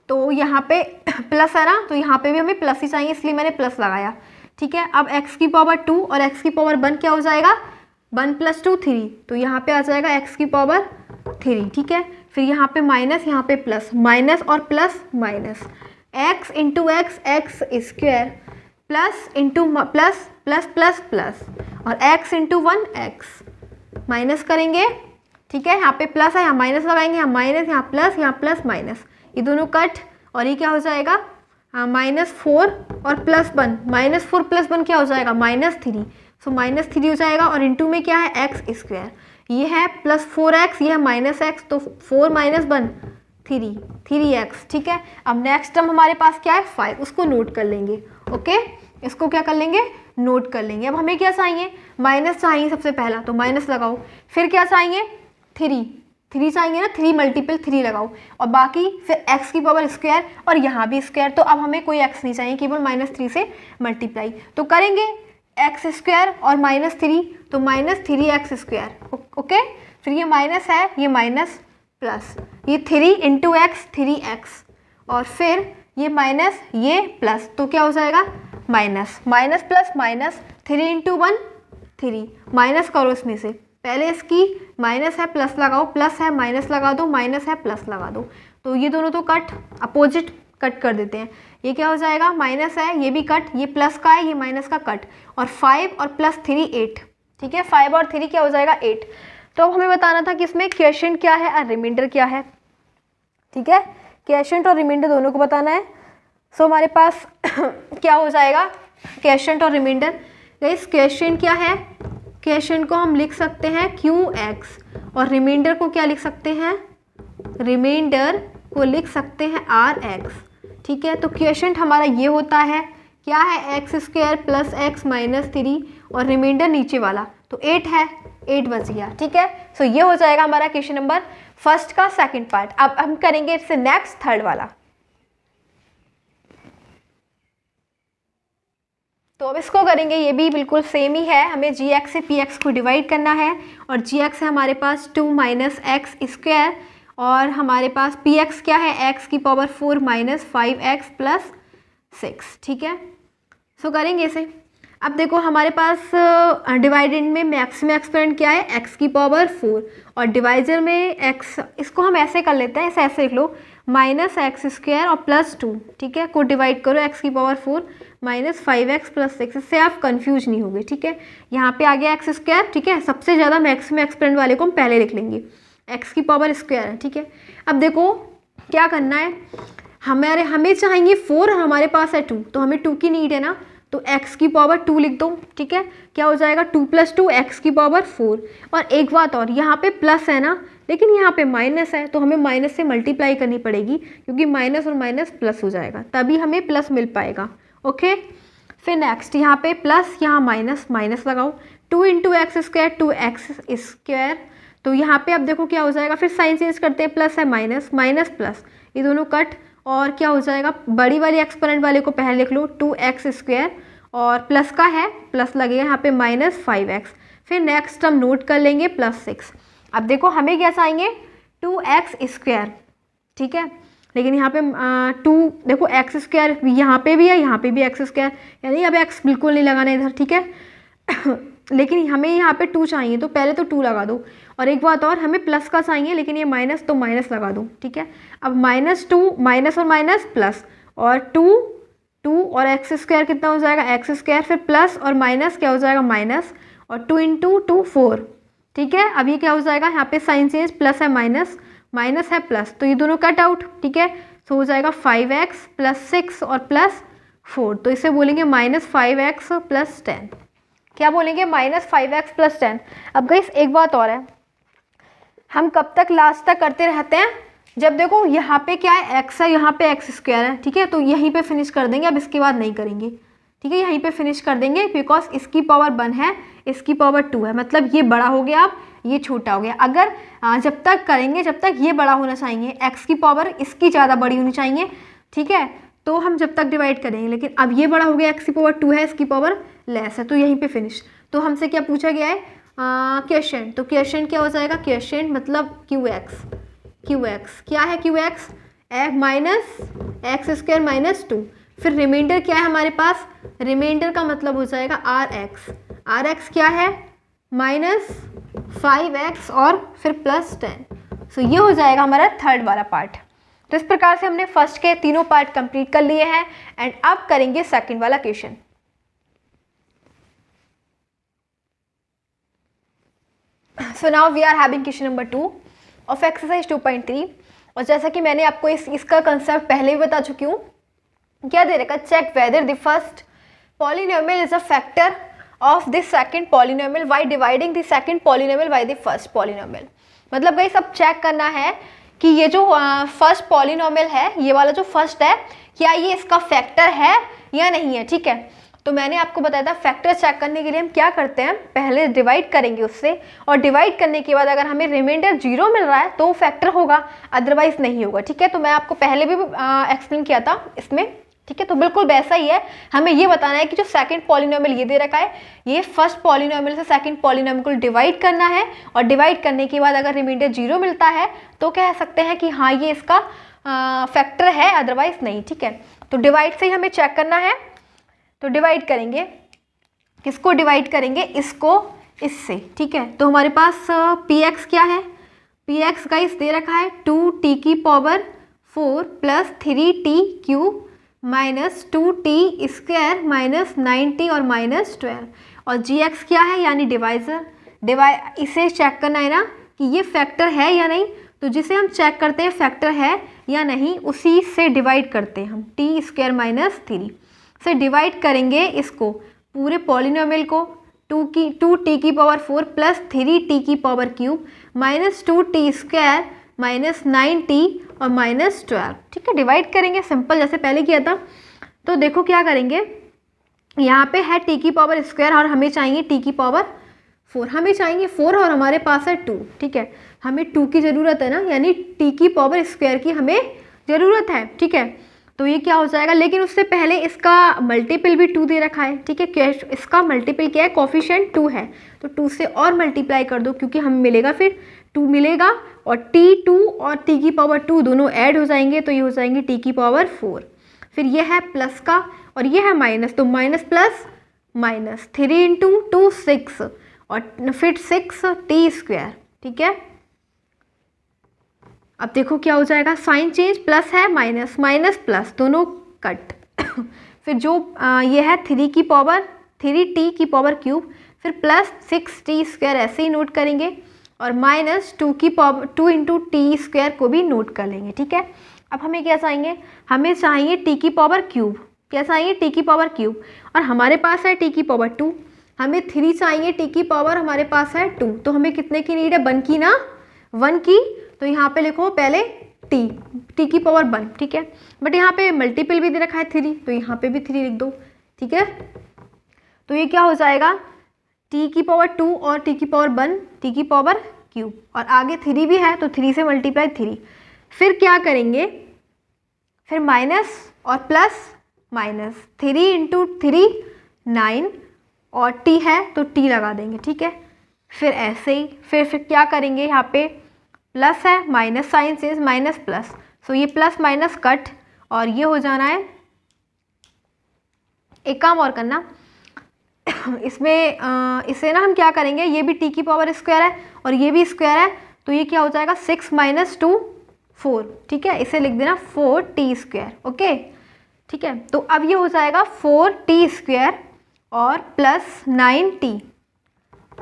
तो यहाँ पे प्लस है ना, तो यहाँ पे भी हमें प्लस ही चाहिए, इसलिए मैंने प्लस लगाया, ठीक है। अब x की पावर 2 और x की पावर 1 क्या हो जाएगा, 1 + 2 3, तो यहाँ पे आ जाएगा x की पावर 3, ठीक है। फिर यहाँ पे माइनस, यहाँ पे प्लस, माइनस और plus minus, x × x x square plus into plus plus plus plus और x × 1 x माइनस करेंगे, ठीक है। यहाँ पे प्लस है, यहाँ माइनस लगाएंगे, यहाँ माइनस, यहाँ प्लस माइनस, ये दोनों कट और ये क्या हो जाएगा, -4 और +1, -4 + 1 क्या हो जाएगा, -3, सो -3 हो जाएगा और इंटू में क्या है x स्क्वायर, ये है +4x, ये है -x, तो 4 - 1 3x, ठीक है। अब नेक्स्ट टर्म हमारे पास क्या है 5, उसको नोट कर लेंगे, ओके, इसको क्या कर लेंगे, नोट कर लेंगे। अब हमें क्या चाहिए, माइनस चाहिए सबसे पहला, तो माइनस लगाओ, फिर क्या चाहिए 3 चाहिए ना, 3 × 3 लगाओ और बाकी फिर x की पावर स्क्वायर और यहाँ भी स्क्वायर, तो अब हमें कोई x नहीं चाहिए, केवल -3 से मल्टीप्लाई, तो करेंगे x स्क्वायर और -3, तो -3x स्क्वायर, ओके। फिर ये माइनस है, ये माइनस प्लस, ये 3 × x 3x और फिर ये माइनस ये प्लस, तो क्या हो जाएगा minus, minus plus minus, 3 × 1 3, minus करो इसमें से, पहले इसकी माइनस है प्लस लगाओ, प्लस है माइनस लगा दो, माइनस है प्लस लगा दो, तो ये दोनों तो कट अपोजिट कट कर देते हैं, ये क्या हो जाएगा माइनस है, ये भी कट, ये प्लस का है, ये माइनस का कट, और 5 और +3 8, ठीक है। 5 और 3 क्या हो जाएगा 8। तो अब हमें बताना था कि इसमें क्वोशिएंट क्या है और रिमाइंडर क्या है, ठीक है। क्वोशिएंट और रिमाइंडर दोनों को बताना है। सो हमारे पास क्या हो जाएगा क्वोशिएंट और रिमाइंडर, गाइस क्वोशिएंट क्या है, क्वोशिएंट को हम लिख सकते हैं QX और रिमाइंडर को क्या लिख सकते हैं, रिमाइंडर को लिख सकते हैं RX, ठीक है। तो क्वोशिएंट हमारा ये होता है, क्या है x² + x - 3 और रिमाइंडर नीचे वाला, तो 8 है, 8 बच गया, ठीक है। सो ये हो जाएगा हमारा क्वेश्चन नंबर फर्स्ट का सेकंड पार्ट। अब हम करेंगे इससे नेक्स्ट थर्ड वाला, तो अब इसको करेंगे, ये भी बिल्कुल सेम ही है, हमें gx से px को डिवाइड करना है और gx है हमारे पास 2 - x² और हमारे पास px क्या है, x की पावर 4 - 5x + 6, ठीक है। सो करेंगे इसे। अब देखो हमारे पास डिवाइडेंड में मैक्सिमम एक्सपोनेंट क्या है, x की पावर 4 और डिवाइजर में x, इसको हम ऐसे कर लेते हैं, ऐसे लिख लो -x² और +2, ठीक है, को डिवाइड करो x की पावर 4 - 5x + 6, इससे आप कंफ्यूज नहीं होगे, ठीक है। यहाँ पे आ गया x², ठीक है, सबसे ज़्यादा मैक्सिमम एक्सपोनेंट वाले को हम पहले लिख लेंगे, x की पावर स्क्वायर है, ठीक है। अब देखो क्या करना है, हमें चाहिए 4 और हमारे पास है 2, तो हमें 2 की नीड है ना, तो x की पावर 2 लिख दो, ठीक है। क्या हो जाएगा 2 + 2 x की पावर 4। और एक बात और, यहाँ पे प्लस है ना, लेकिन यहाँ पे माइनस है, तो हमें माइनस से मल्टीप्लाई करनी पड़ेगी, क्योंकि माइनस और माइनस प्लस हो जाएगा, तभी हमें प्लस मिल पाएगा, ओके। फिर नेक्स्ट यहाँ पे प्लस, यहाँ माइनस, माइनस लगाओ, 2 × x² 2x², तो यहाँ पे अब देखो क्या हो जाएगा, फिर साइन चेंज करते हैं, प्लस है माइनस, माइनस प्लस, ये दोनों कट और क्या हो जाएगा, बड़ी वाली एक्सपोनेंट वाले को पहले लिख लो 2x² और प्लस का है, प्लस लगेगा यहाँ पे -5x, फिर नेक्स्ट हम नोट कर लेंगे +6। अब देखो हमें क्या चाहिए 2x², ठीक है, लेकिन यहाँ पे 2 देखो x² यहाँ पे भी है, यहाँ पे भी x², यानी अब x बिल्कुल नहीं लगाना इधर, ठीक है। लेकिन हमें यहाँ पे 2 चाहिए, तो पहले तो 2 लगा दो, और एक बात और, हमें प्लस का चाहिए, लेकिन ये माइनस, तो माइनस लगा दो, ठीक है। अब -2 माइनस और माइनस प्लस और 2 और x² कितना हो जाएगा x², फिर प्लस और माइनस क्या हो जाएगा माइनस, और 2 × 2 4, ठीक है। अब ये क्या हो जाएगा, यहाँ पे साइन चेंज, प्लस है माइनस, माइनस है प्लस, तो ये दोनों कट आउट, ठीक है। तो हो जाएगा 5x + 6 और +4, 4, तो इसे बोलेंगे -5x + 10। क्या बोलेंगे? -5x + 10। अब गाइस एक बात और है, हम कब तक लास्ट तक करते रहते हैं? जब देखो यहाँ पे क्या है, x है, यहाँ पे x² है, ठीक है, तो यहीं पे फिनिश कर देंगे, अब इसके बाद नहीं करेंगे, ठीक है, यहीं पे फिनिश कर देंगे, बिकॉज इसकी पावर 1 है, इसकी पावर 2 है, मतलब ये बड़ा हो गया, अब ये छोटा हो गया। अगर जब तक करेंगे जब तक ये बड़ा होना चाहिए, x की पावर इसकी ज़्यादा बड़ी होनी चाहिए, ठीक है, तो हम जब तक डिवाइड करेंगे, लेकिन अब ये बड़ा हो गया, x की पावर 2 है, इसकी पावर लेस है, तो यहीं पे फिनिश। तो हमसे क्या पूछा गया है? क्वेश्चन, तो क्वेश्चन क्या हो जाएगा? क्वेश्चन मतलब QX क्या है? QX -x² -2, फिर रिमाइंडर क्या है हमारे पास? रिमाइंडर का मतलब हो जाएगा RX क्या है? -5x और फिर +10। सो ये हो जाएगा हमारा थर्ड वाला पार्ट। तो इस प्रकार से हमने फर्स्ट के तीनों पार्ट कंप्लीट कर लिए हैं एंड अब करेंगे सेकंड वाला question. So now we are having question number 2 of exercise 2.3। और जैसा कि मैंने आपको इसका कंसेप्ट पहले भी बता चुकी हूँ। क्या दे रखा? Check whether the first polynomial is a factor of the second polynomial by dividing the second polynomial by the first polynomial. मतलब भाई सब चेक करना है कि ये जो फर्स्ट पॉलिनोमियल है, ये वाला जो फर्स्ट है, क्या ये इसका फैक्टर है या नहीं है, ठीक है। तो मैंने आपको बताया था फैक्टर चेक करने के लिए हम क्या करते हैं, पहले डिवाइड करेंगे उससे, और डिवाइड करने के बाद अगर हमें रिमाइंडर 0 मिल रहा है तो फैक्टर होगा, अदरवाइज नहीं होगा, ठीक है। तो मैं आपको पहले भी एक्सप्लेन किया था इसमें, ठीक है। तो बिल्कुल वैसा ही है, हमें ये बताना है कि जो सेकंड पॉलिनोमियल ये दे रखा है, ये फर्स्ट पॉलिनोमियल से सेकंड पॉलिनोमियल को डिवाइड करना है, और डिवाइड करने के बाद अगर रिमाइंडर 0 मिलता है तो कह सकते हैं कि हाँ ये इसका फैक्टर है, अदरवाइज नहीं, ठीक है। तो डिवाइड से ही हमें चेक करना है। तो डिवाइड करेंगे, किसको डिवाइड करेंगे? इसको इससे, ठीक है। तो हमारे पास px क्या है? px का इस दे रखा है 2t⁴ + 3t³ -2t² -90 और -12, और gx क्या है? यानी डिवाइजर। इसे चेक करना है ना कि ये फैक्टर है या नहीं, तो जिसे हम चेक करते हैं फैक्टर है या नहीं, उसी से डिवाइड करते हैं हम, t² -3 से डिवाइड करेंगे इसको, पूरे पॉलिनोमियल को 2t⁴ + 3t³ -2t² -90 और -12, ठीक है। डिवाइड करेंगे सिंपल, जैसे पहले किया था। तो देखो क्या करेंगे, यहाँ पे है t² और हमें चाहिए t⁴, हमें चाहिए 4 और हमारे पास है 2, ठीक है। हमें 2 की ज़रूरत है ना, यानी t² की हमें ज़रूरत है, ठीक है। तो ये क्या हो जाएगा, लेकिन उससे पहले इसका मल्टीपल भी 2 दे रखा है, ठीक है। इसका मल्टीपल क्या है? कोफिशिएंट 2 है, तो 2 से और मल्टीप्लाई कर दो, क्योंकि हमें मिलेगा, फिर 2 मिलेगा, और t2 और t⁴ दोनों ऐड हो जाएंगे, तो ये हो जाएंगे t⁴। फिर ये है प्लस का और ये है माइनस, तो माइनस प्लस माइनस, 3 × 2 6 और फिर 6t², ठीक है। अब देखो क्या हो जाएगा, साइन चेंज, प्लस है माइनस, माइनस प्लस दोनों कट। फिर जो ये है 3t⁵, फिर प्लस 6t² ऐसे ही नोट करेंगे, और माइनस 2 × t² को भी नोट कर लेंगे, ठीक है। अब हमें क्या चाहिए? हमें चाहिए t⁵, क्या चाहिए? t⁵, और हमारे पास है t⁵, हमें 3 चाहिए, t⁵ हमारे पास है 2, तो हमें कितने की नीड है? 1 की ना, 1 की। तो यहाँ पे लिखो पहले t⁵1, ठीक है। बट यहाँ पे मल्टीपल भी दे रखा है 3, तो यहाँ पे भी 3 लिख दो, ठीक है। तो ये क्या हो जाएगा, t⁵2 और t⁵1, t⁵, और आगे 3 भी है, तो 3 से मल्टीप्लाई 3। फिर क्या करेंगे? फिर माइनस और प्लस माइनस, 3 × 3 9, और t है तो t लगा देंगे, ठीक है। फिर ऐसे ही फिर क्या करेंगे, यहाँ पे प्लस है, minus sign change, minus plus, so ये प्लस माइनस कट, और ये हो जाना है। एक काम और करना, इसमें इसे ना हम क्या करेंगे, ये भी t⁵ है और ये भी स्क्वायर है, तो ये क्या हो जाएगा, 6 - 2 4, ठीक है। इसे लिख देना 4t², ओके, ठीक है। तो अब ये हो जाएगा 4t² और प्लस 9t।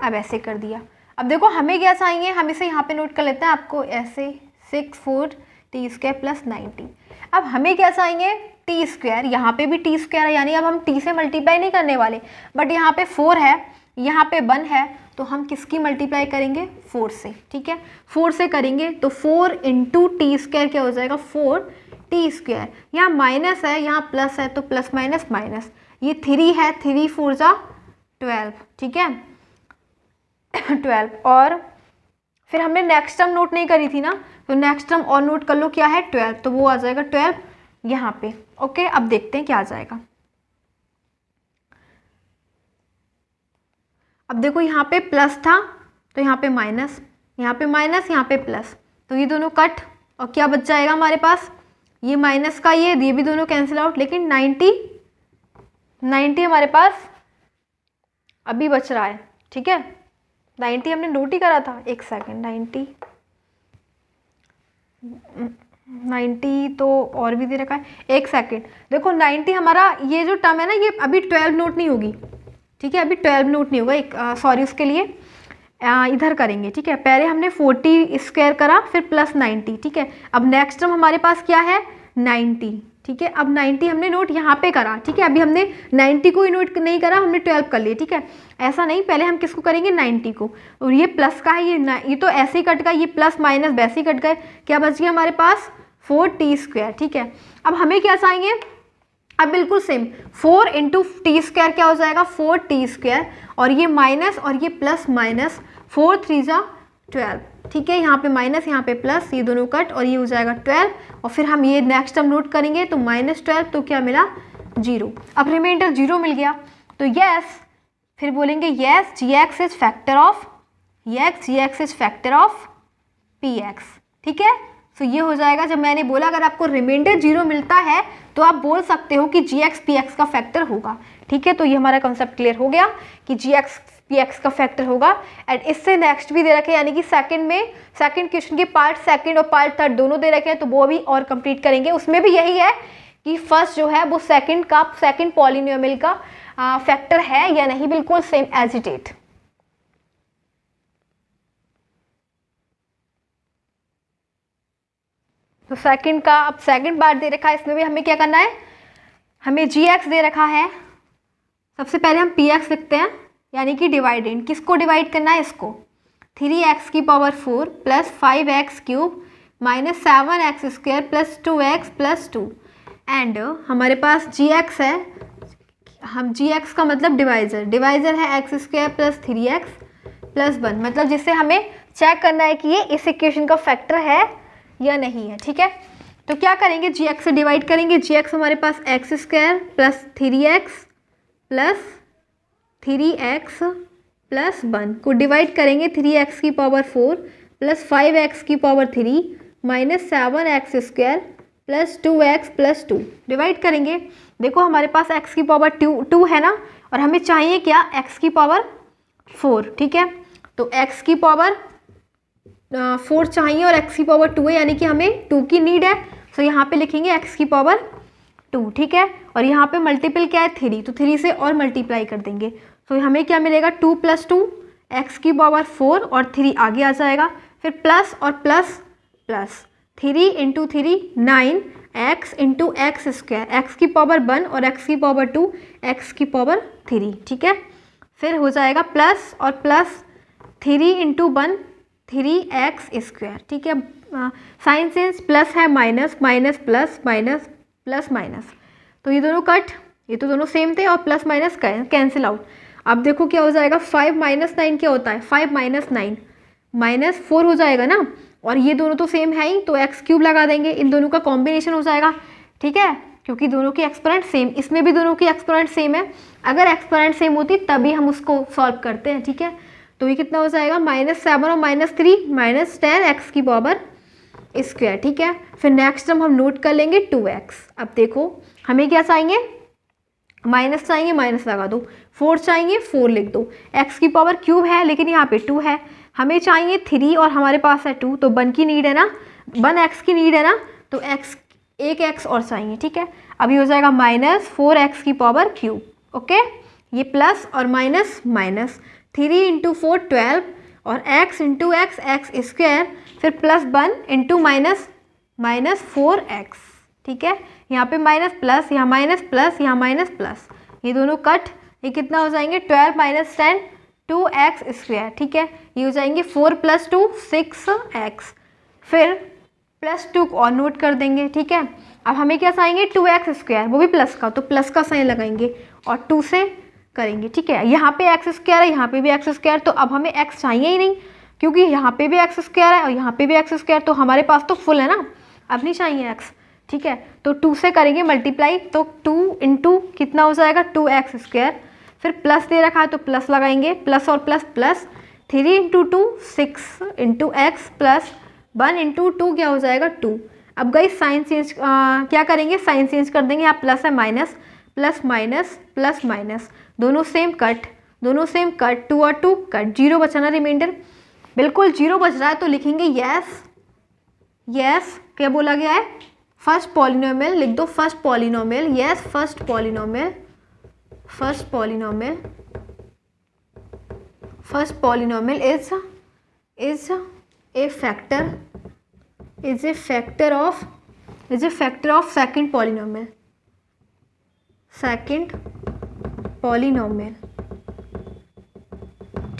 अब ऐसे कर दिया। अब देखो हमें क्या चाहिए, हम इसे यहाँ पे नोट कर लेते हैं, आपको ऐसे 6 4 टी स्क्वायर प्लस 90। अब हमें क्या चाहिए, टी स्क्वायर, यहाँ पे भी टी स्क्वायर है, यानी अब हम टी से मल्टीप्लाई नहीं करने वाले, बट यहाँ पे 4 है, यहाँ पे 1 है, तो हम किसकी मल्टीप्लाई करेंगे, 4 से, ठीक है। 4 से करेंगे तो 4 इंटू टी स्क्वायर क्या हो जाएगा, 4 टी स्क्वायर। यहाँ माइनस है, यहाँ प्लस है, तो प्लस माइनस माइनस, ये 3 है, 3 4 जा 12, ठीक है 12। और फिर हमने नेक्स्ट टर्म नोट नहीं करी थी ना, तो नेक्स्ट टर्म और नोट कर लो, क्या है 12, तो वो आ जाएगा 12 यहाँ पे। ओके, अब देखते हैं क्या आ जाएगा। अब देखो यहाँ पे प्लस था तो यहाँ पे माइनस, यहाँ पे माइनस, यहाँ पे प्लस, तो ये दोनों कट, और क्या बच जाएगा हमारे पास, ये माइनस का ये भी दोनों कैंसिल आउट, लेकिन 90 हमारे पास अभी बच रहा है, ठीक है। 90 हमने नोट ही करा था, एक सेकेंड, 90 तो और भी दे रखा है, एक सेकेंड। देखो 90 हमारा ये जो टर्म है ना, ये अभी 12 नोट नहीं होगी, ठीक है, अभी 12 नोट नहीं होगा, एक सॉरी उसके लिए इधर करेंगे, ठीक है। पहले हमने 40 स्क्वायर करा, फिर प्लस 90, ठीक है। अब नेक्स्ट टर्म हमारे पास क्या है, 90, ठीक है। अब 90 हमने नोट यहाँ पे करा, ठीक है, अभी हमने 90 को ही नोट नहीं करा, हमने 12 कर लिया, ठीक है। ऐसा नहीं, पहले हम किसको करेंगे, 90 को, और ये प्लस का है, ये तो ऐसे ही कट गया, ये प्लस माइनस वैसे ही कट गए, क्या बच गया हमारे पास, 4 टी स्क्वायर, ठीक है। अब हमें क्या चाहिए, अब बिल्कुल सेम 4 इंटू टी स्क्वायर क्या हो जाएगा, 4 टी स्क्वायर, और ये माइनस और ये प्लस माइनस, 4 3 जा 12, ठीक है। यहाँ पे माइनस, यहाँ पे प्लस, ये दोनों कट, और ये हो जाएगा 12, और फिर हम ये नेक्स्ट टर्म नोट करेंगे, तो -12, तो क्या मिला, 0। अब रिमाइंडर 0 मिल गया, तो यस, फिर बोलेंगे yes gx is factor of, yes gx is factor of px, ठीक है। तो ये हो जाएगा, जब मैंने बोला अगर आपको रिमाइंडर 0 मिलता है तो आप बोल सकते हो कि gx px का फैक्टर होगा, ठीक है। तो ये हमारा कंसेप्ट क्लियर हो गया कि gx px का फैक्टर होगा। एंड इससे नेक्स्ट भी दे रखे हैं, यानी कि सेकंड क्वेश्चन के पार्ट सेकंड और पार्ट थर्ड दोनों दे रखे हैं, तो वो भी और कंप्लीट करेंगे। उसमें भी यही है कि फर्स्ट जो है वो सेकंड पॉलिनोमियल का फैक्टर है या नहीं, बिल्कुल सेम एज इट इज। तो सेकंड का अब सेकंड पार्ट दे रखा है, इसमें भी हमें क्या करना है, हमें gx दे रखा है। सबसे पहले हम px लिखते हैं, यानी कि डिवाइडेंड, किसको डिवाइड करना है, इसको, 3x की power 4 plus 5x cube minus 7x square plus 2x plus 2, and हमारे पास gx है, हम gx का मतलब डिवाइजर है x square plus 3x plus 1, मतलब जिससे हमें चेक करना है कि ये इस इक्वेशन का फैक्टर है या नहीं है, ठीक है। तो क्या करेंगे, gx से डिवाइड करेंगे, gx हमारे पास x square plus 3x plus 1 को डिवाइड करेंगे 3x की पावर 4 प्लस 5x की power 3 minus 7x square plus 2x plus 2 divide करेंगे। देखो हमारे पास x की पावर 2 है ना, और हमें चाहिए क्या, x की पावर 4, ठीक है। तो x की पावर 4 चाहिए और x की पावर 2 है, यानी कि हमें 2 की नीड है, तो यहाँ पे लिखेंगे x की पावर 2, ठीक है। और यहाँ पे मल्टीपल क्या है, 3, तो 3 से और मल्टीप्लाई कर देंगे, तो हमें क्या मिलेगा, 2 प्लस 2 x की पावर 4 और 3 आगे आ जाएगा, फिर प्लस और plus plus 3 into 3 9 x into x square, x की पावर 1 और x की पावर 2 x की पावर 3, ठीक है। फिर हो जाएगा प्लस और प्लस 3 इंटू 1 3x स्क्वायर, ठीक है। साइन सेंस प्लस है, minus minus plus minus plus minus, तो ये दोनों कट, ये तो दोनों सेम थे, और प्लस माइनस कैंसिल आउट। अब देखो क्या हो जाएगा, 5 माइनस 9 क्या होता है, 5 माइनस 9 माइनस 4 हो जाएगा ना, और ये दोनों तो सेम है ही, तो एक्स क्यूब लगा देंगे, इन दोनों का कॉम्बिनेशन हो जाएगा, ठीक है, क्योंकि दोनों की एक्सपोनेंट सेम, इसमें भी दोनों की एक्सपोनेंट सेम है। अगर एक्सपोनेंट सेम होती तभी हम उसको सॉल्व करते हैं, ठीक है। तो ये कितना हो जाएगा, -7 और -3 -10 x की पावर स्क्वायर, ठीक है। फिर नेक्स्ट हम नोट कर लेंगे 2x। अब देखो हमें क्या चाहिए, माइनस चाहिए, माइनस लगा दो, 4 चाहिए 4 लिख दो, x की पावर क्यूब है लेकिन यहाँ पे 2 है, हमें चाहिए 3 और हमारे पास है 2, तो 1 की नीड है ना, 1x की नीड है ना, तो x एक x और चाहिए, ठीक है। अभी हो जाएगा -4x की पावर क्यूब, ओके। ये प्लस और माइनस माइनस, 3 इंटू 4 12 और x into x x square, फिर प्लस 1 इंटू माइनस -4x, ठीक है। यहाँ पे माइनस प्लस, यहाँ माइनस प्लस, यहाँ माइनस प्लस, ये दोनों कट, ये कितना हो जाएंगे 12 - 10 2x², ठीक है। ये हो जाएंगे 4 + 2 6x, फिर +2 और नोट कर देंगे, ठीक है। अब हमें क्या चाहिए 2x², वो भी प्लस का, तो प्लस का साइन लगाएंगे और 2 से करेंगे, ठीक है। यहाँ पे x² है, यहाँ पे भी x², तो अब हमें x चाहिए ही नहीं, क्योंकि यहाँ पे भी x² है और यहाँ पे भी x², तो हमारे पास तो फुल है ना, अब नहीं चाहिए x, ठीक है। तो 2 से करेंगे मल्टीप्लाई, तो 2 × कितना हो जाएगा 2x², फिर प्लस दे रखा है तो प्लस लगाएंगे, प्लस और प्लस प्लस, 3 × 2 6 × x प्लस 1 × 2 क्या हो जाएगा 2। अब गाइस साइन चेंज क्या करेंगे, साइन चेंज कर देंगे, यहाँ प्लस है minus, plus minus plus minus, दोनों सेम कट, दोनों सेम कट, 2 और 2 कट, 0 बचाना रिमाइंडर, बिल्कुल 0 बच रहा है, तो लिखेंगे यस, यस क्या बोला गया है, फर्स्ट पॉलिनोमियल लिख दो, first polynomial, yes first polynomial, first polynomial, first polynomial is a factor, is a factor of second polynomial, second polynomial,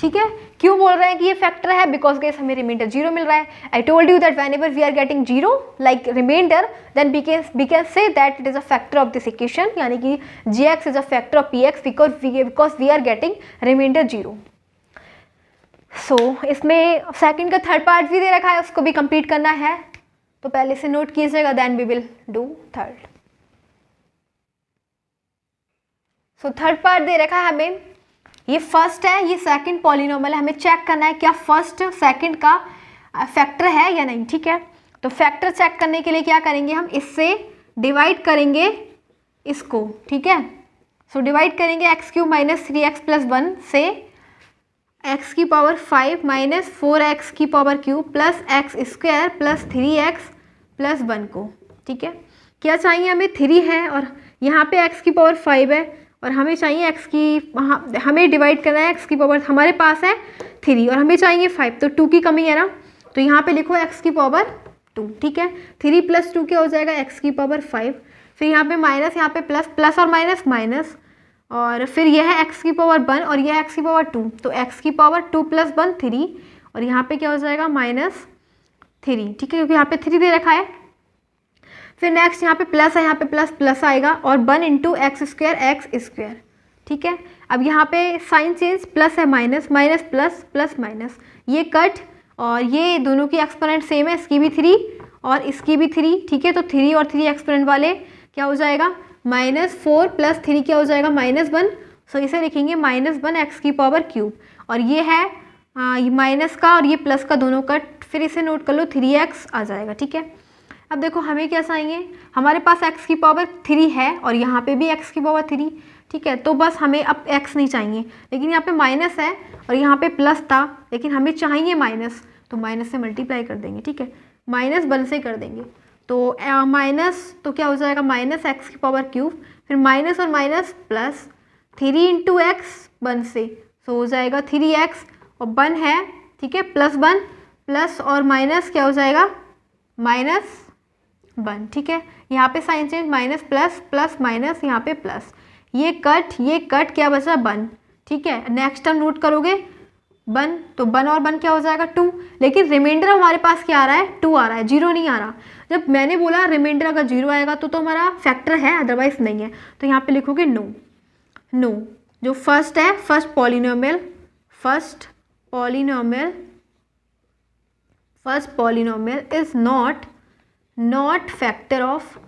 ठीक है। क्यों बोल रहे हैं कि ये फैक्टर है, बिकॉज गाइस हमें रिमाइंडर 0 मिल रहा है। I told you that whenever we are getting 0 like reminder, then we can say that it is a factor of this equation, यानी कि gx is a factor of px because we are getting reminder 0। So इसमें second का third part भी दे रखा है, उसको भी complete करना है, तो पहले से नोट कीजिएगा, then we will do third. So third part दे रखा है हमें, ये फर्स्ट है, ये सेकंड पॉलिनोमियल है, हमें चेक करना है क्या फर्स्ट सेकंड का फैक्टर है या नहीं, ठीक है। तो फैक्टर चेक करने के लिए क्या करेंगे, हम इससे डिवाइड करेंगे इसको, ठीक है। सो डिवाइड करेंगे x³ - 3x + 1 से x³ 5 - 4x³ plus x² plus 3x + 1 को, ठीक है। क्या चाहिए हमें 3 है और यहाँ पे x³ 5 है और हमें चाहिए हमें डिवाइड करना है x³, हमारे पास है 3 और हमें चाहिए 5, तो 2 की कमी है ना, तो यहाँ पे लिखो x³, ठीक है। 3 + 2 क्या हो जाएगा x³, फिर यहाँ पे माइनस, यहाँ पे प्लस, प्लस और माइनस माइनस, और फिर यह है x³ 1 और यह है x³, तो x³ 2 + 1 3, और यहाँ पे क्या हो जाएगा -3, ठीक है, क्योंकि यहाँ पे 3 दे रखा है। फिर नेक्स्ट यहाँ पे प्लस है, यहाँ पे प्लस प्लस आएगा और 1 × x², ठीक है। अब यहाँ पे साइन चेंज, प्लस है minus, minus plus, plus minus, ये कट, और ये दोनों की एक्सपोनेंट सेम है, इसकी भी 3 और इसकी भी 3, ठीक है। तो 3 और 3 एक्सपोनेंट वाले क्या हो जाएगा -4 + 3 क्या हो जाएगा -1, सो इसे लिखेंगे -1 x³, और ये है माइनस का और ये प्लस का दोनों कट, फिर इसे नोट कर लो 3x आ जाएगा, ठीक है। अब देखो हमें क्या चाहिए, हमारे पास x³ है और यहाँ पे भी x³, ठीक है। तो बस हमें अब x नहीं चाहिए, लेकिन यहाँ पे माइनस है और यहाँ पे प्लस था, लेकिन हमें चाहिए माइनस, तो माइनस से मल्टीप्लाई कर देंगे, ठीक है, -1 से कर देंगे, तो माइनस, तो क्या हो जाएगा -x³, फिर माइनस और माइनस प्लस 3 × x 1 से, तो हो जाएगा 3x और 1 है, ठीक है, +1 प्लस और माइनस क्या हो जाएगा -1, ठीक है। यहाँ पे sign change, minus plus plus minus, यहाँ पे प्लस, ये कट क्या बचा 1, ठीक है। नेक्स्ट टर्म नोट करोगे 1, तो 1 और 1 क्या हो जाएगा 2, लेकिन रिमाइंडर हमारे पास क्या आ रहा है 2 आ रहा है, 0 नहीं आ रहा। जब मैंने बोला रिमाइंडर अगर 0 आएगा तो हमारा फैक्टर है, अदरवाइज नहीं है, तो यहाँ पे लिखोगे नो, जो फर्स्ट है, first polynomial is not factor of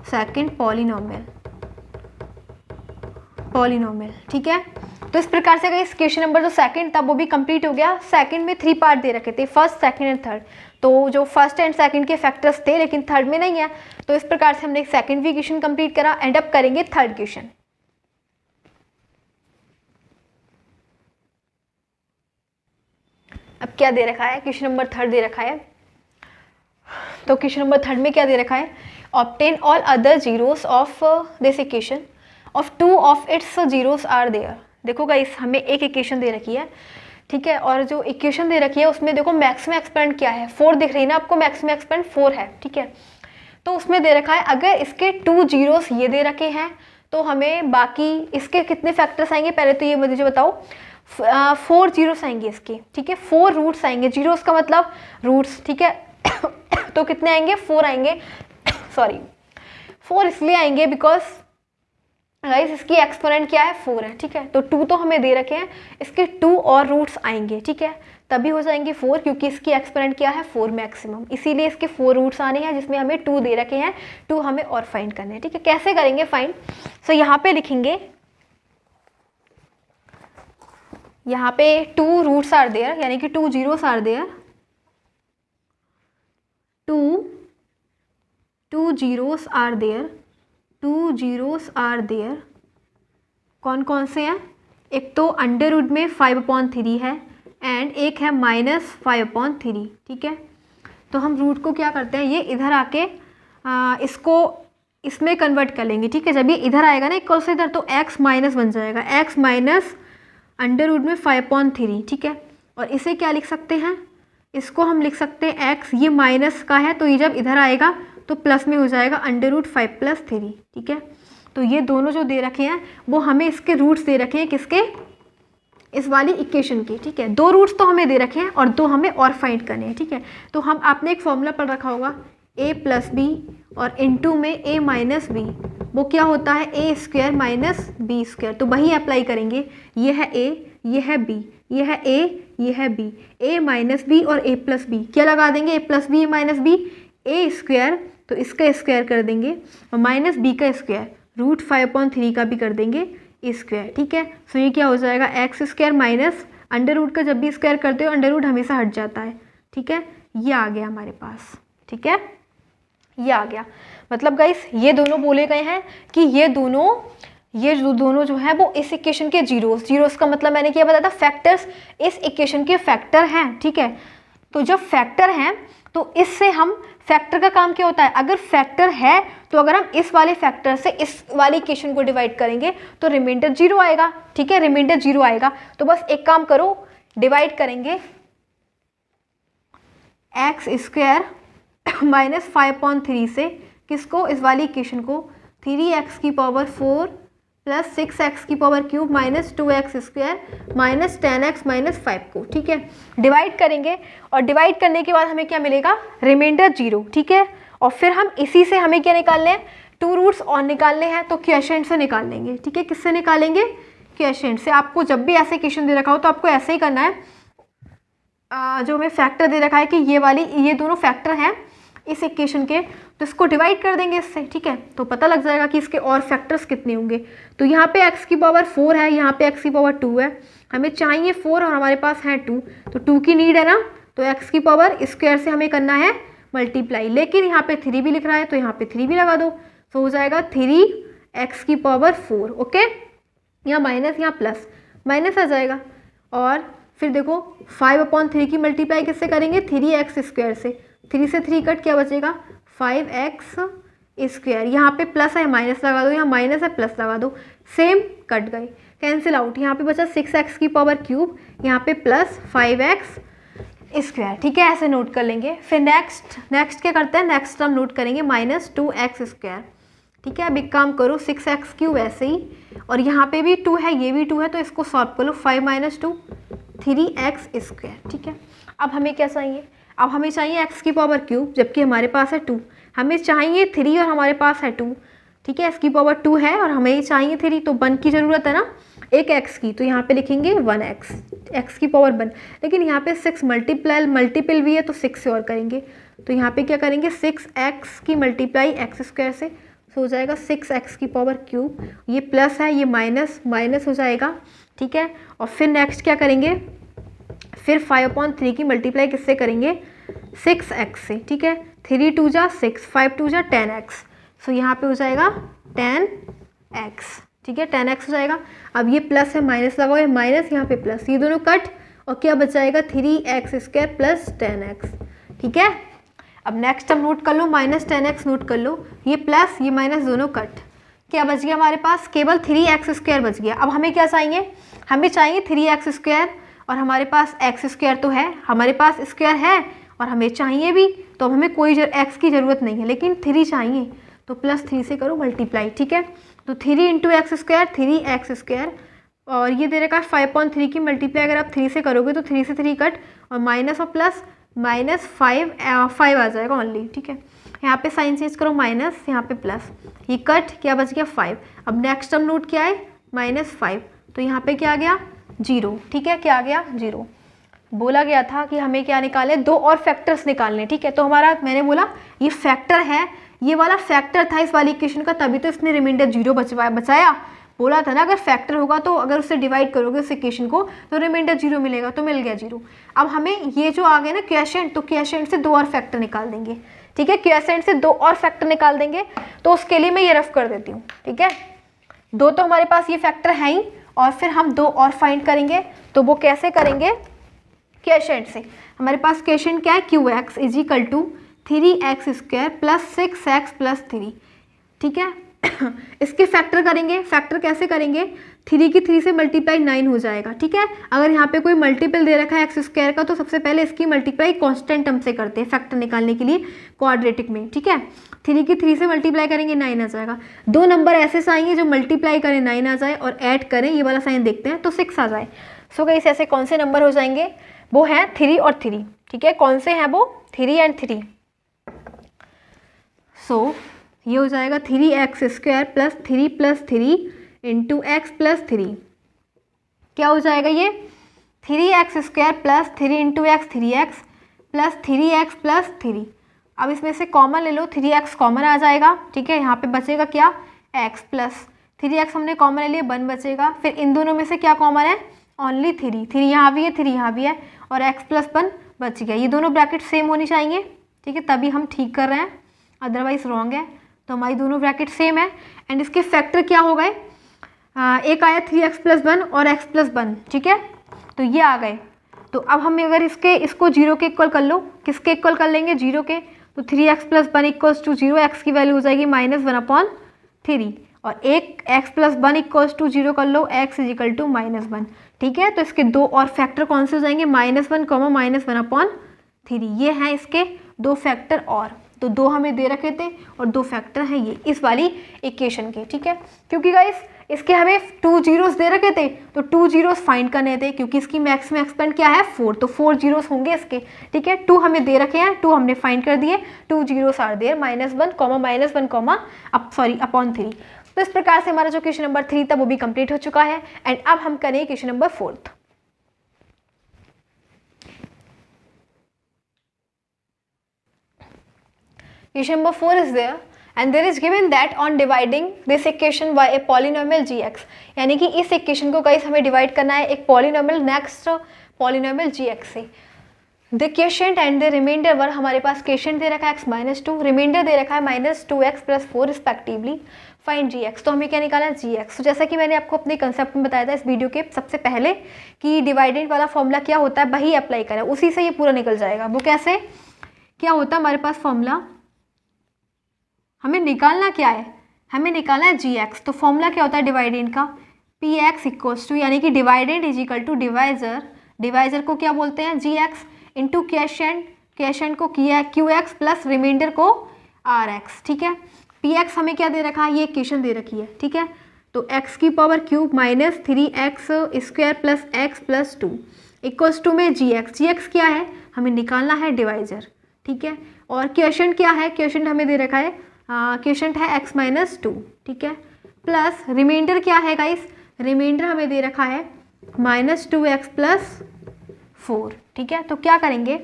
second polynomial, ठीक है। तो इस प्रकार से इस क्वेश्चन नंबर जो सेकंड था वो भी कंप्लीट हो गया। सेकंड में 3 पार्ट दे रखे थे, फर्स्ट, सेकंड एंड थर्ड, तो जो फर्स्ट एंड सेकंड के फैक्टर्स थे लेकिन थर्ड में नहीं है, तो इस प्रकार से हमने सेकंड भी क्वेश्चन कंप्लीट करा। एंड अप करेंगे थर्ड क्वेश्चन। अब क्या दे रखा है, क्वेश्चन नंबर थर्ड दे रखा है, तो क्वेश्चन नंबर थर्ड में क्या दे रखा है, obtain all other zeros of this equation of 2 of its zeros are there. देखो गाइस हमें एक इक्वेशन दे रखी है, ठीक है। और जो इक्वेशन दे रखी है उसमें देखो मैक्सिमम एक्सपेरेंट क्या है, 4 दिख रही है ना आपको, मैक्सिमम एक्सपेरेंट 4 है, ठीक है। तो उसमें दे रखा है अगर इसके 2 जीरोस ये दे रखे हैं तो हमें बाकी इसके कितने फैक्टर्स आएंगे, पहले तो ये मुझे बताओ। 4 जीरोस आएंगे इसके, ठीक है, 4 रूट्स आएंगे, जीरोस का मतलब रूट्स, ठीक है। तो कितने आएंगे, 4 आएंगे, सॉरी 4 इसलिए आएंगे बिकॉज गाइस इसकी एक्सपोनेंट क्या है, 4 है, ठीक है। तो 2 तो हमें दे रखे हैं, इसके 2 और रूट्स आएंगे, ठीक है, तभी हो जाएंगे 4, क्योंकि इसकी एक्सपोनेंट क्या है, 4 मैक्सिमम, इसीलिए इसके 4 रूट्स आने हैं, जिसमें हमें 2 दे रखे हैं, 2 हमें और फाइंड करने हैं, ठीक है। कैसे करेंगे फाइंड, सो यहाँ पे लिखेंगे, यहाँ पे 2 रूट्स आर देयर, यानी कि 2 zeros are there, 2 zeros are there, 2 zeros are there, कौन कौन से हैं, एक तो अंडर रूट में 5/3 है एंड एक है -5/3, ठीक है। तो हम रूट को क्या करते हैं, ये इधर आके इसको इसमें कन्वर्ट कर लेंगे, ठीक है। जब ये इधर आएगा ना इक्वल से इधर, तो x माइनस बन जाएगा, x माइनस अंडर रूट में 5/3, ठीक है। और इसे क्या लिख सकते हैं, इसको हम लिख सकते हैं x, ये माइनस का है तो ये जब इधर आएगा तो प्लस में हो जाएगा अंडर रूट 5+3, ठीक है। तो ये दोनों जो दे रखे हैं वो हमें इसके रूट्स दे रखे हैं, किसके, इस वाली इक्वेशन के, ठीक है। 2 रूट्स तो हमें दे रखे हैं और 2 हमें और फाइंड करने हैं, ठीक है। तो हम आपने एक फॉर्मूला पढ़ रखा होगा a + b और इनटू में a - b, वो क्या होता है a² - b², तो वही अप्लाई करेंगे, ये है a, ये है b, ये है a, ये है b, a - b और a + b, क्या लगा देंगे, a + b - b, a², तो इसका स्क्वायर कर देंगे और -b का स्क्वायर, √5/3 का भी कर देंगे स्क्वायर, ठीक है। सो ये क्या हो जाएगा, x² माइनस अंडर रूट का जब भी स्क्वायर करते हो अंडर रूट हमेशा हट जाता है, ठीक है। ये आ गया हमारे पास, ठीक है, ये आ गया। मतलब गाइस ये दोनों बोले गए हैं कि ये दोनों जो है वो इस इक्वेशन के जीरोस का मतलब मैंने क्या बताया था, फैक्टर्स इस इक्वेशन के फैक्टर हैं, ठीक है। तो जब फैक्टर हैं तो इससे हम, फैक्टर का काम क्या होता है, अगर फैक्टर है तो अगर हम इस वाले फैक्टर से इस वाली इक्वेशन को डिवाइड करेंगे तो रिमाइंडर 0 आएगा, ठीक है, रिमाइंडर 0 आएगा। तो बस एक काम करो, डिवाइड करेंगे x² - 5/3 से, किसको, इस वाली इक्वेशन को, 3x⁴ + 6x³ - 2x² - 10x - 5 को, ठीक है, डिवाइड करेंगे। और डिवाइड करने के बाद हमें क्या मिलेगा, रिमाइंडर 0, ठीक है। और फिर हम इसी से हमें क्या निकालने हैं, 2 रूट्स और निकालने हैं, तो क्वोशिएंट से निकाल लेंगे, ठीक है। किससे निकालेंगे, क्वोशिएंट से। आपको जब भी ऐसे क्वेश्चन दे रखा हो तो आपको ऐसे ही करना है, जो हमें फैक्टर दे रखा है कि ये दोनों फैक्टर हैं इस इक्वेशन के, तो इसको डिवाइड कर देंगे इससे, ठीक है। तो पता लग जाएगा कि इसके और फैक्टर्स कितने होंगे। तो यहाँ पे x⁴ है, यहाँ पे x⁴ है, हमें चाहिए 4 और हमारे पास है 2, तो 2 की नीड है ना, तो x² से हमें करना है मल्टीप्लाई, लेकिन यहाँ पे 3 भी लिख रहा है तो यहाँ पे 3 भी लगा दो, तो हो जाएगा 3x⁴, ओके। यहाँ माइनस, यहाँ प्लस, माइनस आ जाएगा। और फिर देखो 5/3 की मल्टीप्लाई किससे करेंगे, 3x² से, 3 से 3 कट, क्या बचेगा 5x², यहाँ पे प्लस है माइनस लगा दो, यहाँ माइनस है प्लस लगा दो, सेम कट गए, कैंसिल आउट। यहाँ पे बचा 6x⁵, यहाँ पे प्लस 5x², ठीक है, ऐसे नोट कर लेंगे। फिर नेक्स्ट क्या करते हैं, नेक्स्ट हम नोट करेंगे -2x², ठीक है। अब एक काम करो, 6x³ ऐसे ही, और यहाँ पे भी 2 है, ये भी 2 है, तो इसको सॉल्व कर लो, 5 - 2 3x², ठीक है। अब हमें क्या चाहिए, अब हमें चाहिए x⁵, जबकि हमारे पास है 2, हमें चाहिए 3 और हमारे पास है 2, ठीक है। x⁵ है और हमें चाहिए 3, तो 1 की ज़रूरत है ना, एक x की, तो यहाँ पे लिखेंगे 1x, x⁴1, लेकिन यहाँ पे 6 मल्टीपल भी है तो 6 से और करेंगे, तो यहाँ पे क्या करेंगे, 6x की मल्टीप्लाई x² से, तो हो जाएगा 6x⁵, ये प्लस है, ये माइनस हो जाएगा, ठीक है। और फिर नेक्स्ट क्या करेंगे, फिर 5/3 की मल्टीप्लाई किससे करेंगे, 6x से, ठीक है। 3 × 2 = 6, 5 × 2 = 10x, सो यहाँ पे हो जाएगा 10x, ठीक है, 10x हो जाएगा। अब ये प्लस है, माइनस लगाओ, ये माइनस, यहाँ पे प्लस, ये दोनों कट, और क्या बच जाएगा 3x² + 10x, ठीक है। अब नेक्स्ट हम नोट कर लो, -10x नोट कर लो, ये प्लस ये माइनस दोनों कट, क्या बच गया हमारे पास, केवल 3x² बच गया। अब हमें क्या चाहिए, हमें चाहिए 3x² और हमारे पास एक्स स्क्वायर तो है, हमारे पास स्क्वायर है और हमें चाहिए भी, तो हमें कोई एक्स की ज़रूरत नहीं है, लेकिन 3 चाहिए, तो +3 से करो मल्टीप्लाई, ठीक है। तो 3 इंटू एक्स स्क्वायर 3x², और ये दे रखा है 5/3 की मल्टीप्लाई अगर आप 3 से करोगे तो 3 से 3 कट, और माइनस और प्लस, -5 आ जाएगा ओनली, ठीक है। यहाँ पे साइन चेंज करो माइनस, यहाँ पे प्लस, ये कट, क्या बच गया 5। अब नेक्स्ट टर्म नोट क्या है -5, तो यहाँ पे क्या आ गया 0, ठीक है, क्या आ गया 0। बोला गया था कि हमें क्या निकाले, 2 और फैक्टर्स निकालने, ठीक है। तो हमारा, मैंने बोला ये फैक्टर है, ये वाला फैक्टर था इस वाली इक्वेशन का, तभी तो इसने रिमाइंडर 0 बचाया। बोला था ना अगर फैक्टर होगा तो अगर उससे डिवाइड करोगे उस इक्वेशन को तो रिमाइंडर 0 मिलेगा, तो मिल गया 0। अब हमें ये जो आ गया ना क्वोशिएंट, तो क्वोशिएंट से 2 और फैक्टर निकाल देंगे, ठीक है। क्वोशिएंट से 2 और फैक्टर निकाल देंगे, तो उसके लिए मैं ये रफ कर देती हूँ, ठीक है। 2 तो हमारे पास ये फैक्टर है ही, और फिर हम 2 और फाइंड करेंगे, तो वो कैसे करेंगे, क्वोशिएंट से। हमारे पास क्वोशिएंट क्या है, QX = 3x² + 6x + 3, ठीक है। इसके फैक्टर करेंगे, फैक्टर कैसे करेंगे, 3 की 3 से मल्टीप्लाई 9 हो जाएगा, ठीक है। अगर यहाँ पे कोई मल्टीपल दे रखा है x² का, तो सबसे पहले इसकी मल्टीप्लाई कांस्टेंट टर्म से करते हैं फैक्टर निकालने के लिए क्वाड्रेटिक में, ठीक है। 3 की 3 से मल्टीप्लाई करेंगे 9 आ जाएगा। 2 नंबर ऐसे आएंगे जो मल्टीप्लाई करें 9 आ जाए, और ऐड करें, ये वाला साइन देखते हैं, तो 6 आ जाए। सो गाइस ऐसे कौन से नंबर हो जाएंगे, वो हैं 3 और 3, ठीक है। कौन से हैं वो, 3 और 3। सो ये हो जाएगा 3x² + 3 + 3 इंटू x + 3, क्या हो जाएगा ये 3x² + 3 into x 3x + 3x + 3। अब इसमें से कॉमन ले लो, 3x कॉमन आ जाएगा, ठीक है। यहाँ पे बचेगा क्या, x + 3x हमने कॉमन ले लिया, 1 बचेगा। फिर इन दोनों में से क्या कॉमन है, ओनली 3 यहाँ भी है, 3 यहाँ भी है, और x + 1 बच गया। ये दोनों ब्रैकेट सेम होनी चाहिए, ठीक है, तभी हम ठीक कर रहे हैं, अदरवाइज रॉन्ग है। तो हमारी दोनों ब्रैकेट सेम है, एंड इसके फैक्टर क्या हो गए, एक आया 3x + 1 और x + 1, ठीक है, तो ये आ गए। तो अब हम अगर इसको 0 के इक्वल कर लो, किसके इक्वल कर लेंगे, 0 के, तो 3x + 1 = 0, x की वैल्यू हो जाएगी -1/3, और एक x + 1 = 0 कर लो, x = -1, ठीक है। तो इसके 2 और फैक्टर कौन से हो जाएंगे, -1, -1/3, ये हैं इसके 2 फैक्टर, और तो 2 हमें दे रखे थे और 2 फैक्टर हैं ये इस वाली इक्वेशन के, ठीक है। क्योंकि गाइस इसके हमें 2 जीरोस दे रखे थे, तो 2 जीरोस फाइंड करने थे, क्योंकि इसकी मैक्सिमम एक्सपेंड क्या है 4, तो 4 जीरोस होंगे इसके, ठीक है। 2 हमें दे रखे हैं, 2 हमने फाइंड कर दिए, 2 जीरोस आर देयर, -1, -1/3। तो इस प्रकार से हमारा जो क्वेश्चन नंबर 3 था वो भी कंप्लीट हो चुका है। एंड अब हम करें question number 4। Question number 4 is there, and there is given that on dividing this equation by a polynomial gx, यानी कि इस इक्वेशन को गाइस हमें डिवाइड करना है एक पॉलिनोमियल नेक्स्ट पॉलिनोमियल gx से। The quotient and the remainder were, हमारे पास क्वोशिएंट दे रखा है x - 2, रिमाइंडर दे रखा है -2x + 4 रिस्पेक्टिवली। फाइंड gx, तो हमें क्या निकालना है gx। तो जैसा कि मैंने आपको अपने कंसेप्ट में बताया था इस वीडियो के सबसे पहले कि डिवाइडेड वाला फॉर्मूला क्या होता है वही अप्लाई करें, उसी से ये पूरा निकल जाएगा। वो कैसे, क्या होता है हमारे पास फॉर्मूला, हमें निकालना क्या है, हमें निकालना है gx। तो फॉर्मूला क्या होता है डिवाइडेंड का, px = यानी कि डिवाइडेंड = डिवाइजर, डिवाइजर को क्या बोलते हैं gx इंटू क्वोशिएंट, क्वोशिएंट को qx प्लस रिमाइंडर को rx, ठीक है। px हमें क्या दे रखा है, ये इक्वेशन दे रखी है, ठीक है। तो x की पावर क्यूब -3x² + x + 2 = में gx क्या है, हमें निकालना है डिवाइजर, ठीक है। और क्वोशिएंट क्या है, क्वोशिएंट हमें दे रखा है, क्वोशिएंट है x - 2, ठीक है, प्लस रिमाइंडर क्या है गाइस, रिमाइंडर हमें दे रखा है -2x + 4, ठीक है। तो क्या करेंगे,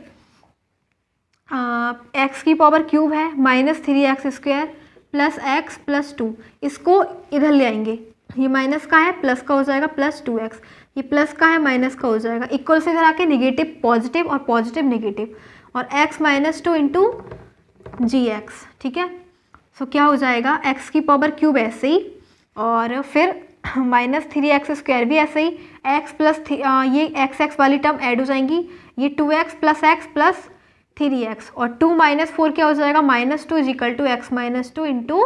x की पावर क्यूब है -3x² + x + 2, इसको इधर ले आएंगे, ये माइनस का है प्लस का हो जाएगा +2x, ये प्लस का है माइनस का हो जाएगा, इक्वल से इधर आके निगेटिव पॉजिटिव और पॉजिटिव नेगेटिव, और x - 2 इंटू gx, ठीक है। सो क्या हो जाएगा, x की पावर क्यूब ऐसे ही, और फिर -3x² भी ऐसे ही, x प्लस ये x वाली टर्म ऐड हो जाएंगी, ये 2x + x + 3x, और 2 - 4 क्या हो जाएगा -2 = x - 2 इंटू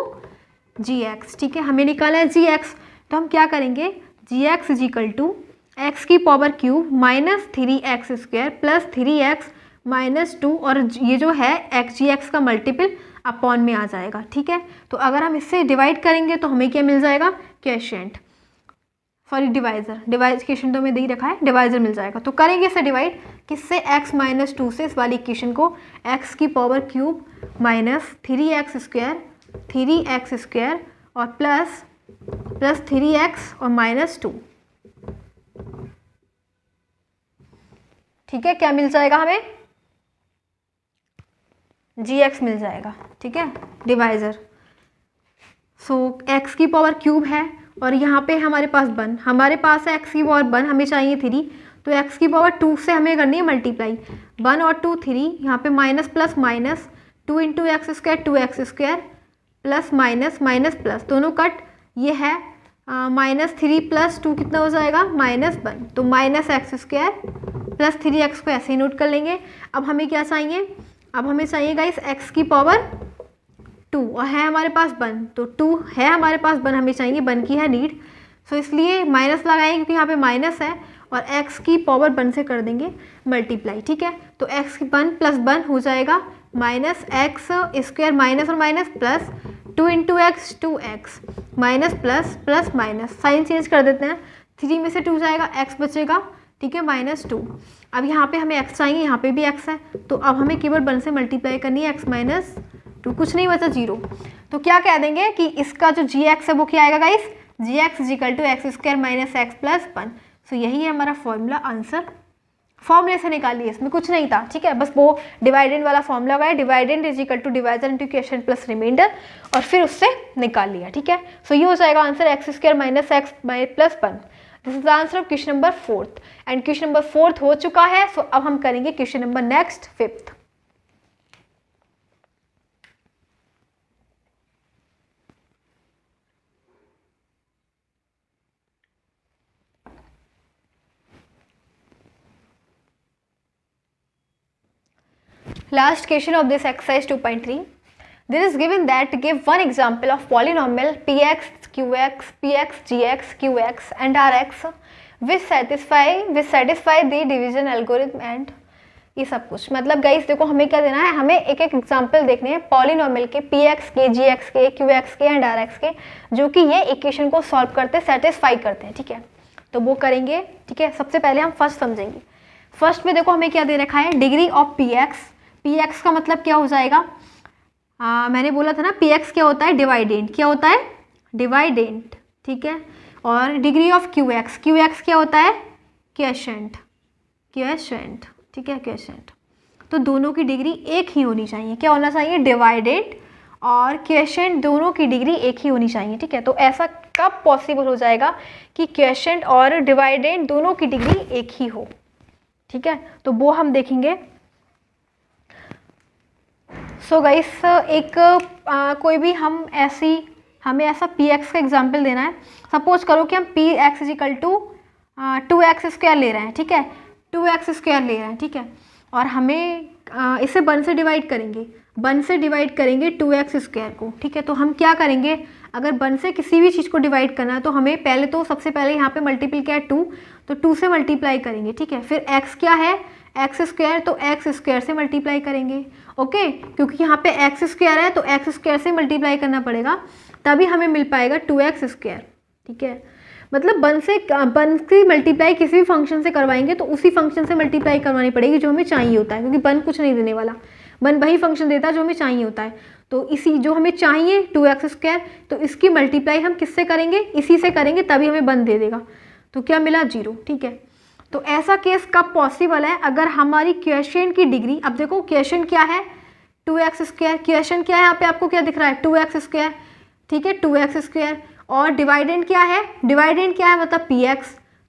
gx, ठीक है। हमें निकाला है gx, तो हम क्या करेंगे, gx = एक्स की power cube minus 3x² plus 3x minus 2, और ये जो है एक्स जी एक्स का मल्टीपल अपॉन में आ जाएगा, ठीक है। तो अगर हम इससे डिवाइड करेंगे तो हमें क्या मिल जाएगा, क्वोशिएंट, सॉरी डिवाइज़र, क्वोशिएंट तो हमें दे ही रखा है, डिवाइज़र मिल जाएगा। तो करेंगे इसे डिवाइड किससे, x माइनस 2 से, इस वाली इक्वेशन को x की पावर क्यूब माइनस 3x² और प्लस 3x और माइनस 2, ठीक है। क्या मिल जाएगा हमें, gx मिल जाएगा, ठीक है, डिवाइज़र। सो x की पावर क्यूब है और यहाँ पे हमारे पास 1, हमारे पास है x की पावर 1, हमें चाहिए 3, तो x की पावर 2 से हमें करनी है मल्टीप्लाई, 1 और 2 3, यहाँ पे minus plus minus 2 into x² 2x² plus minus minus plus, दोनों कट, ये है -3 प्लस 2 कितना हो जाएगा, -1, तो -x² प्लस 3x को ऐसे ही नोट कर लेंगे। अब हमें क्या चाहिए, अब हमें चाहिए गाइस x की पावर 2 और है हमारे पास 1, तो 2 है हमारे पास, 1 हमें चाहिए, 1 की है नीड, सो इसलिए माइनस लगाएंगे क्योंकि यहाँ पे माइनस है, और x की पावर 1 से कर देंगे मल्टीप्लाई, ठीक है। तो x 1 प्लस 1 हो जाएगा -x² माइनस और minus plus 2 into x 2x minus plus plus minus, sign change कर देते हैं, 3 में से 2 जाएगा, x बचेगा, ठीक है, -2। अब यहाँ पे हमें x चाहिए, यहाँ पे भी x है, तो अब हमें केवल 1 से मल्टीप्लाई करनी है, x माइनस 2, कुछ नहीं बचा 0। तो क्या कह देंगे कि इसका जो gx है वो क्या आएगा guys, gx = x² minus x plus 1। सो यही है हमारा फॉर्मूला, आंसर फॉर्मूले से निकालिए, इसमें कुछ नहीं था, ठीक है, बस वो डिवाइडेंड वाला फॉर्मूला लगाया, dividend = divisor into quotient plus reminder, और फिर उससे निकाल लिया, ठीक है। सो ये हो जाएगा answer x² minus x plus 1। This is the answer of question number 4th, and question number 4th हो चुका है। सो अब हम करेंगे question number next 5th। Last question of this exercise 2.3. This is given that give one example of polynomial px, qx, px, gx, qx and rx which satisfy the division algorithm and ये सब कुछ, मतलब guys देखो हमें क्या देना है, हमें एक एक एग्जाम्पल देखने हैं पॉलिनोमियल के, px के, gx के, qx के एंड rx के, जो कि ये इक्वेशन को सॉल्व करते, सेटिस्फाई करते हैं, ठीक है। तो वो करेंगे, ठीक है। सबसे पहले हम फर्स्ट समझेंगे। फर्स्ट में देखो हमें क्या दे रखा है, डिग्री ऑफ px का मतलब क्या हो जाएगा, मैंने बोला था ना px क्या होता है, डिवाइडेंट, क्या होता है, डिवाइडेंट, ठीक है। और डिग्री ऑफ qx क्या होता है, क्वोशिएंट, ठीक है, क्वोशिएंट। तो दोनों की डिग्री एक ही होनी चाहिए, क्या होना चाहिए, डिवाइडेंट और क्वोशिएंट दोनों की डिग्री एक ही होनी चाहिए, ठीक है। तो ऐसा कब पॉसिबल हो जाएगा कि क्वोशिएंट और डिवाइडेंट दोनों की डिग्री एक ही हो, ठीक है। तो वो हम देखेंगे। सो गाइस एक कोई भी हमें ऐसा px का एग्जाम्पल देना है। सपोज करो कि हम px = 2x² ले रहे हैं, ठीक है, 2x² ले रहे हैं, ठीक है, और हमें इसे 1 से डिवाइड करेंगे, 1 से डिवाइड करेंगे 2x² को, ठीक है। तो हम क्या करेंगे, अगर 1 से किसी भी चीज़ को डिवाइड करना है तो हमें पहले तो सबसे पहले यहाँ पे मल्टीपल क्या है 2, तो 2 से मल्टीप्लाई करेंगे, ठीक है। फिर x क्या है, x², तो x² से मल्टीप्लाई करेंगे, ओके, क्योंकि यहाँ पे x² है तो x² से मल्टीप्लाई करना पड़ेगा, तभी हमें मिल पाएगा 2x², ठीक है। मतलब 1 की मल्टीप्लाई किसी भी फंक्शन से करवाएंगे तो उसी फंक्शन से मल्टीप्लाई करवानी पड़ेगी जो हमें चाहिए होता है, क्योंकि 1 कुछ नहीं देने वाला, 1 वही फंक्शन देता है जो हमें चाहिए होता है। तो इसी जो हमें चाहिए 2x², तो इसकी मल्टीप्लाई हम किससे करेंगे, इसी से करेंगे, तभी हमें 1 दे देगा। तो क्या मिला, 0, ठीक है। तो ऐसा केस कब पॉसिबल है, अगर हमारी क्वोशिएंट की डिग्री, अब देखो क्वोशिएंट क्या है, 2x², क्वोशिएंट क्या है, यहाँ पे आपको क्या दिख रहा है, 2x², ठीक है, 2x², और डिवाइडेंट क्या है, मतलब px,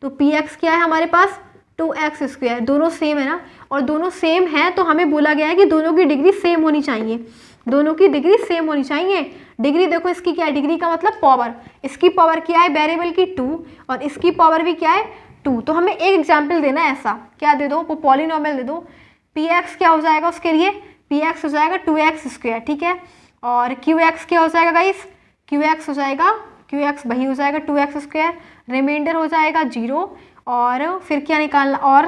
तो px क्या है हमारे पास, 2x², दोनों सेम है ना, और दोनों सेम है तो हमें बोला गया है कि दोनों की डिग्री सेम होनी चाहिए, दोनों की डिग्री सेम होनी चाहिए। डिग्री देखो इसकी क्या है, डिग्री का मतलब पावर, इसकी पावर क्या है वेरिएबल की 2, और इसकी पावर भी क्या है 2। तो हमें एक एग्जाम्पल देना है, ऐसा क्या दे दो, वो पॉलिनोमियल दे दो, px क्या हो जाएगा उसके लिए, px हो जाएगा 2x², ठीक है, और qx क्या हो जाएगा गाइस, qx हो जाएगा, qx वही हो जाएगा 2x², रिमाइंडर हो जाएगा 0, और फिर क्या निकालना, और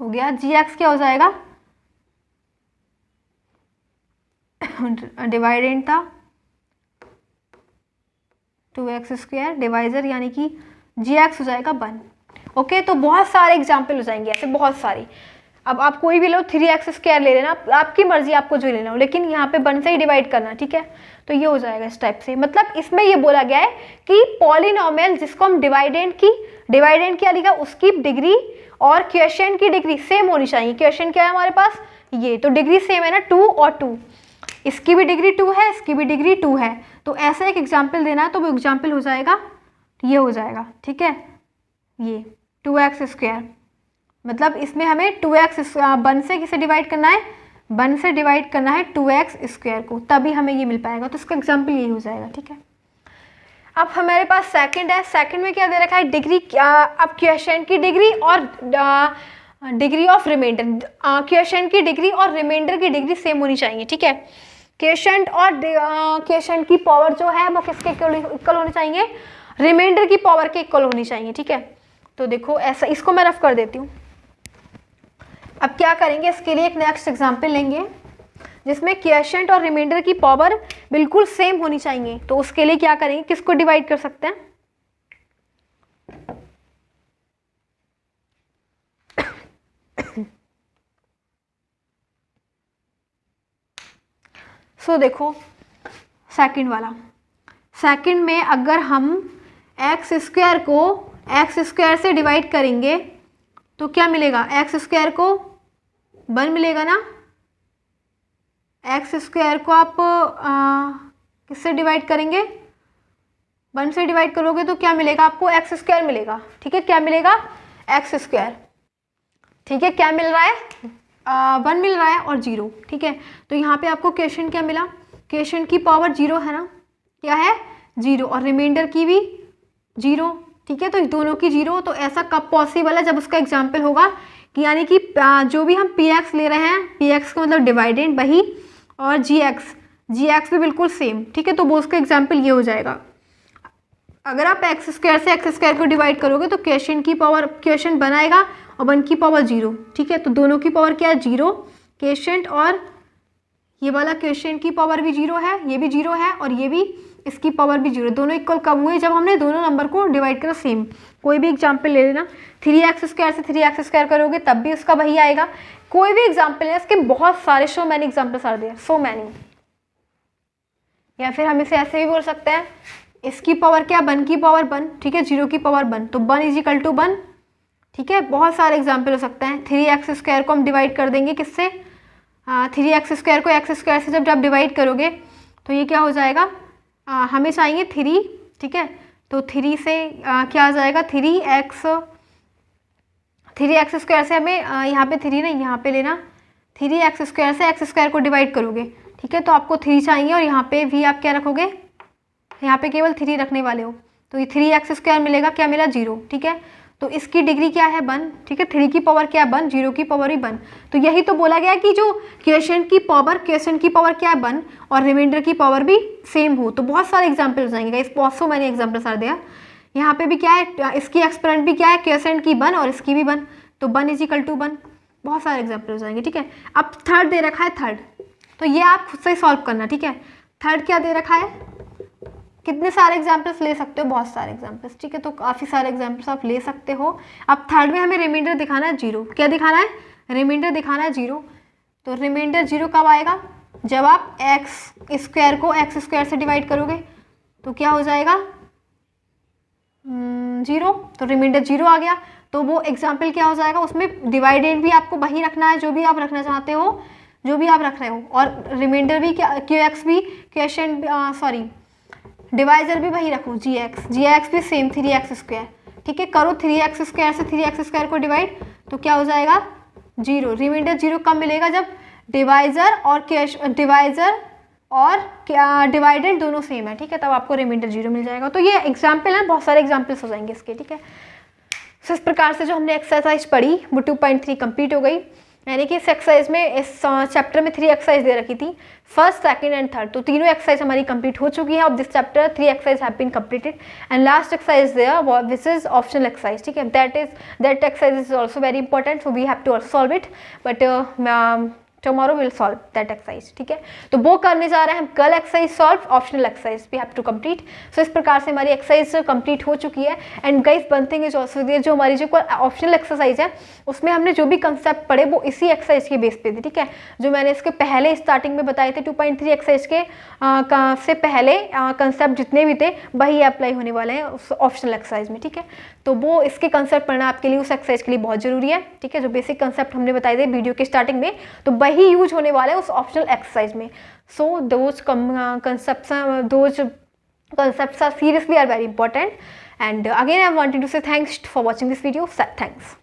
हो गया gx क्या हो जाएगा, डिवाइडेंड था 2x² डिवाइजर यानी कि gx हो जाएगा 1। ओके, तो बहुत सारे एग्जाम्पल हो जाएंगे ऐसे, बहुत सारे। अब आप कोई भी लो 3x² ले लेना, आपकी मर्जी आपको जो लेना हो, लेकिन यहाँ पे 1 से ही डिवाइड करना, ठीक है। तो ये हो जाएगा इस टाइप से। मतलब इसमें ये बोला गया है कि पॉलिनोमियल जिसको हम डिवाइडेंड क्या लिखा, उसकी डिग्री और क्वोशिएंट की डिग्री सेम होनी चाहिए। क्वोशिएंट क्या है हमारे पास, ये तो डिग्री सेम है ना, 2 और 2, इसकी भी डिग्री 2 है, इसकी भी डिग्री 2 है। तो ऐसा एक एग्जाम्पल देना है, तो वो एग्जाम्पल हो जाएगा, ये हो जाएगा, ठीक है, ये 2x²। मतलब इसमें हमें 2x 1 से किसे डिवाइड करना है, 1 से डिवाइड करना है 2x² को, तभी हमें ये मिल पाएगा। तो इसका एग्जाम्पल यही हो जाएगा, ठीक है। अब हमारे पास सेकंड है, सेकंड में क्या दे रखा है, डिग्री, अब क्वोशिएंट की डिग्री और डिग्री ऑफ रिमाइंडर, क्वोशिएंट की डिग्री और रिमाइंडर की डिग्री सेम होनी चाहिए, ठीक है। क्वोशिएंट और क्वोशिएंट की पावर जो है वो किसके इक्वल होनी चाहिए, रिमाइंडर की पावर के इक्वल होनी चाहिए, ठीक है। तो देखो ऐसा, इसको मैं रफ कर देती हूँ। अब क्या करेंगे, इसके लिए एक नेक्स्ट एग्जाम्पल लेंगे जिसमें क्वोशिएंट और रिमाइंडर की पावर बिल्कुल सेम होनी चाहिए। तो उसके लिए क्या करेंगे, किसको डिवाइड कर सकते हैं, सो देखो सेकंड वाला, सेकंड में अगर हम x² को x² से डिवाइड करेंगे तो क्या मिलेगा, x² को 1 मिलेगा ना, x² को आप किससे डिवाइड करेंगे, 1 से डिवाइड करोगे तो क्या मिलेगा आपको, x² मिलेगा, ठीक है। क्या मिलेगा, x², ठीक है। क्या मिल रहा है, 1 मिल रहा है और 0, ठीक है। तो यहाँ पे आपको क्वोशिएंट क्या मिला, क्वोशिएंट की पावर 0 है ना, क्या है 0, और रिमाइंडर की भी 0, ठीक है। तो दोनों की 0, तो ऐसा कब पॉसिबल है, जब उसका एग्जाम्पल होगा कि यानी कि जो भी हम px ले रहे हैं, px का मतलब डिवाइडेंड वही, और gx भी बिल्कुल सेम, ठीक है। तो वो उसका एग्जाम्पल ये हो जाएगा। अगर आप x² से x² को डिवाइड करोगे तो क्वोशिएंट की पावर, क्वोशिएंट बनाएगा और 1 की पावर 0, ठीक है। तो दोनों की पावर क्या है, 0, क्वोशिएंट और ये वाला क्वोशिएंट की पावर भी 0 है, ये भी 0 है, और ये भी, इसकी पावर भी 0। दोनों इक्वल कब हुए, जब हमने दोनों नंबर को डिवाइड करा सेम। कोई भी एग्जाम्पल ले लेना, 3x² से 3x² करोगे तब भी उसका वही आएगा। कोई भी एग्जाम्पल है, इसके बहुत सारे, so many examples are there, so many. या फिर हम इसे ऐसे भी बोल सकते हैं, इसकी पावर क्या, 1 की पावर 1, ठीक है, 0 की पावर 1, तो 1 = 1, ठीक है। बहुत सारे एग्जाम्पल हो सकते हैं। 3x² को हम डिवाइड कर देंगे किससे, 3x² को x² से जब आप डिवाइड करोगे तो ये क्या हो जाएगा, हमें चाहिए 3, ठीक है। तो 3 से क्या आ जाएगा, 3x² से हमें यहाँ पे 3 नहीं, यहाँ पे लेना 3x² से x² को डिवाइड करोगे, ठीक है। तो आपको 3 चाहिए, और यहाँ पे भी आप क्या रखोगे, यहाँ पे केवल 3 रखने वाले हो, तो ये 3x² मिलेगा, क्या मिला 0, ठीक है। तो इसकी डिग्री क्या है 1, ठीक है। 3 की पावर क्या है 1, 0 की पावर भी 1। तो यही तो बोला गया कि जो क्वोशिएंट की पावर क्या है 1, और रिमाइंडर की पावर भी सेम हो। तो बहुत सारे एग्जाम्पल हो जाएंगे, इस बहुत so many examples are there. यहाँ पे भी क्या है, इसकी एक्सपेरेंट भी क्या है, क्वोशिएंट की 1 और इसकी भी 1, तो 1 = 1। बहुत सारे एग्जाम्पल हो जाएंगे, ठीक है। अब थर्ड दे रखा है, थर्ड, तो ये आप खुद से सॉल्व करना, ठीक है। थर्ड क्या दे रखा है, कितने सारे एग्जाम्पल्स ले सकते हो, बहुत सारे एग्जाम्पल्स, ठीक है। तो काफ़ी सारे एग्जाम्पल्स आप ले सकते हो। अब थर्ड में हमें रिमाइंडर दिखाना है 0, क्या दिखाना है, रिमाइंडर दिखाना है 0। तो रिमाइंडर 0 कब आएगा, जब आप x² को x² से डिवाइड करोगे तो क्या हो जाएगा, 0। तो रिमाइंडर 0 आ गया। तो वो एग्जाम्पल क्या हो जाएगा, उसमें डिवाइडेंड भी आपको वही रखना है जो भी आप रखना चाहते हो, जो भी आप रख रहे हो, और रिमाइंडर भी क्या, QX भी, क्वोशिएंट सॉरी डिवाइजर भी वही रखो, gx भी सेम 3x², ठीक है। करो 3x² से 3x² को डिवाइड, तो क्या हो जाएगा 0। रिमाइंडर 0 कब मिलेगा, जब डिवाइजर और डिवाइडेड दोनों सेम है, ठीक है, तब आपको रिमाइंडर 0 मिल जाएगा। तो ये एग्जाम्पल है, बहुत सारे एग्जाम्पल्स हो जाएंगे इसके, ठीक है। सो इस प्रकार से जो हमने एक्सरसाइज पढ़ी वो 2.3 कंप्लीट हो गई। यानी कि इस एक्सरसाइज में, इस चैप्टर में 3 एक्सरसाइज दे रखी थी, फर्स्ट, सेकंड एंड थर्ड, तो तीनों एक्सरसाइज हमारी कंप्लीट हो चुकी है। Of this chapter 3 exercise have been completed and last exercise there this is optional exercise, ठीक है। That exercise is also very important, so we have to also solve it, but tomorrow will solve that exercise, ठीक है। तो वो करने जा रहे हैं हम कल exercise solve, optional exercise we have to complete. So इस प्रकार से हमारी एक्सरसाइज कंप्लीट हो चुकी है। And guys one thing is also there, जो हमारी जो ऑप्शनल एक्सरसाइज है उसमें हमने जो भी कंसेप्ट पढ़े वो इसी एक्सरसाइज के बेस पे थे, ठीक है। जो मैंने इसके पहले स्टार्टिंग में बताए थे 2.3 एक्सरसाइज के से पहले कंसेप्ट जितने भी थे वही अप्लाई होने वाले हैं उस ऑप्शनल एक्सरसाइज में, ठीक है। तो वो इसके कंसेप्ट पढ़ना आपके लिए उस एक्सरसाइज के लिए बहुत जरूरी है, ठीक है। जो बेसिक कंसेप्ट हमने बताए थे वीडियो के स्टार्टिंग में, तो वही यूज होने वाला है उस ऑप्शनल एक्सरसाइज में। So those concepts are seriously are very important, and again I am wanting to say thanks for watching this video. Thanks.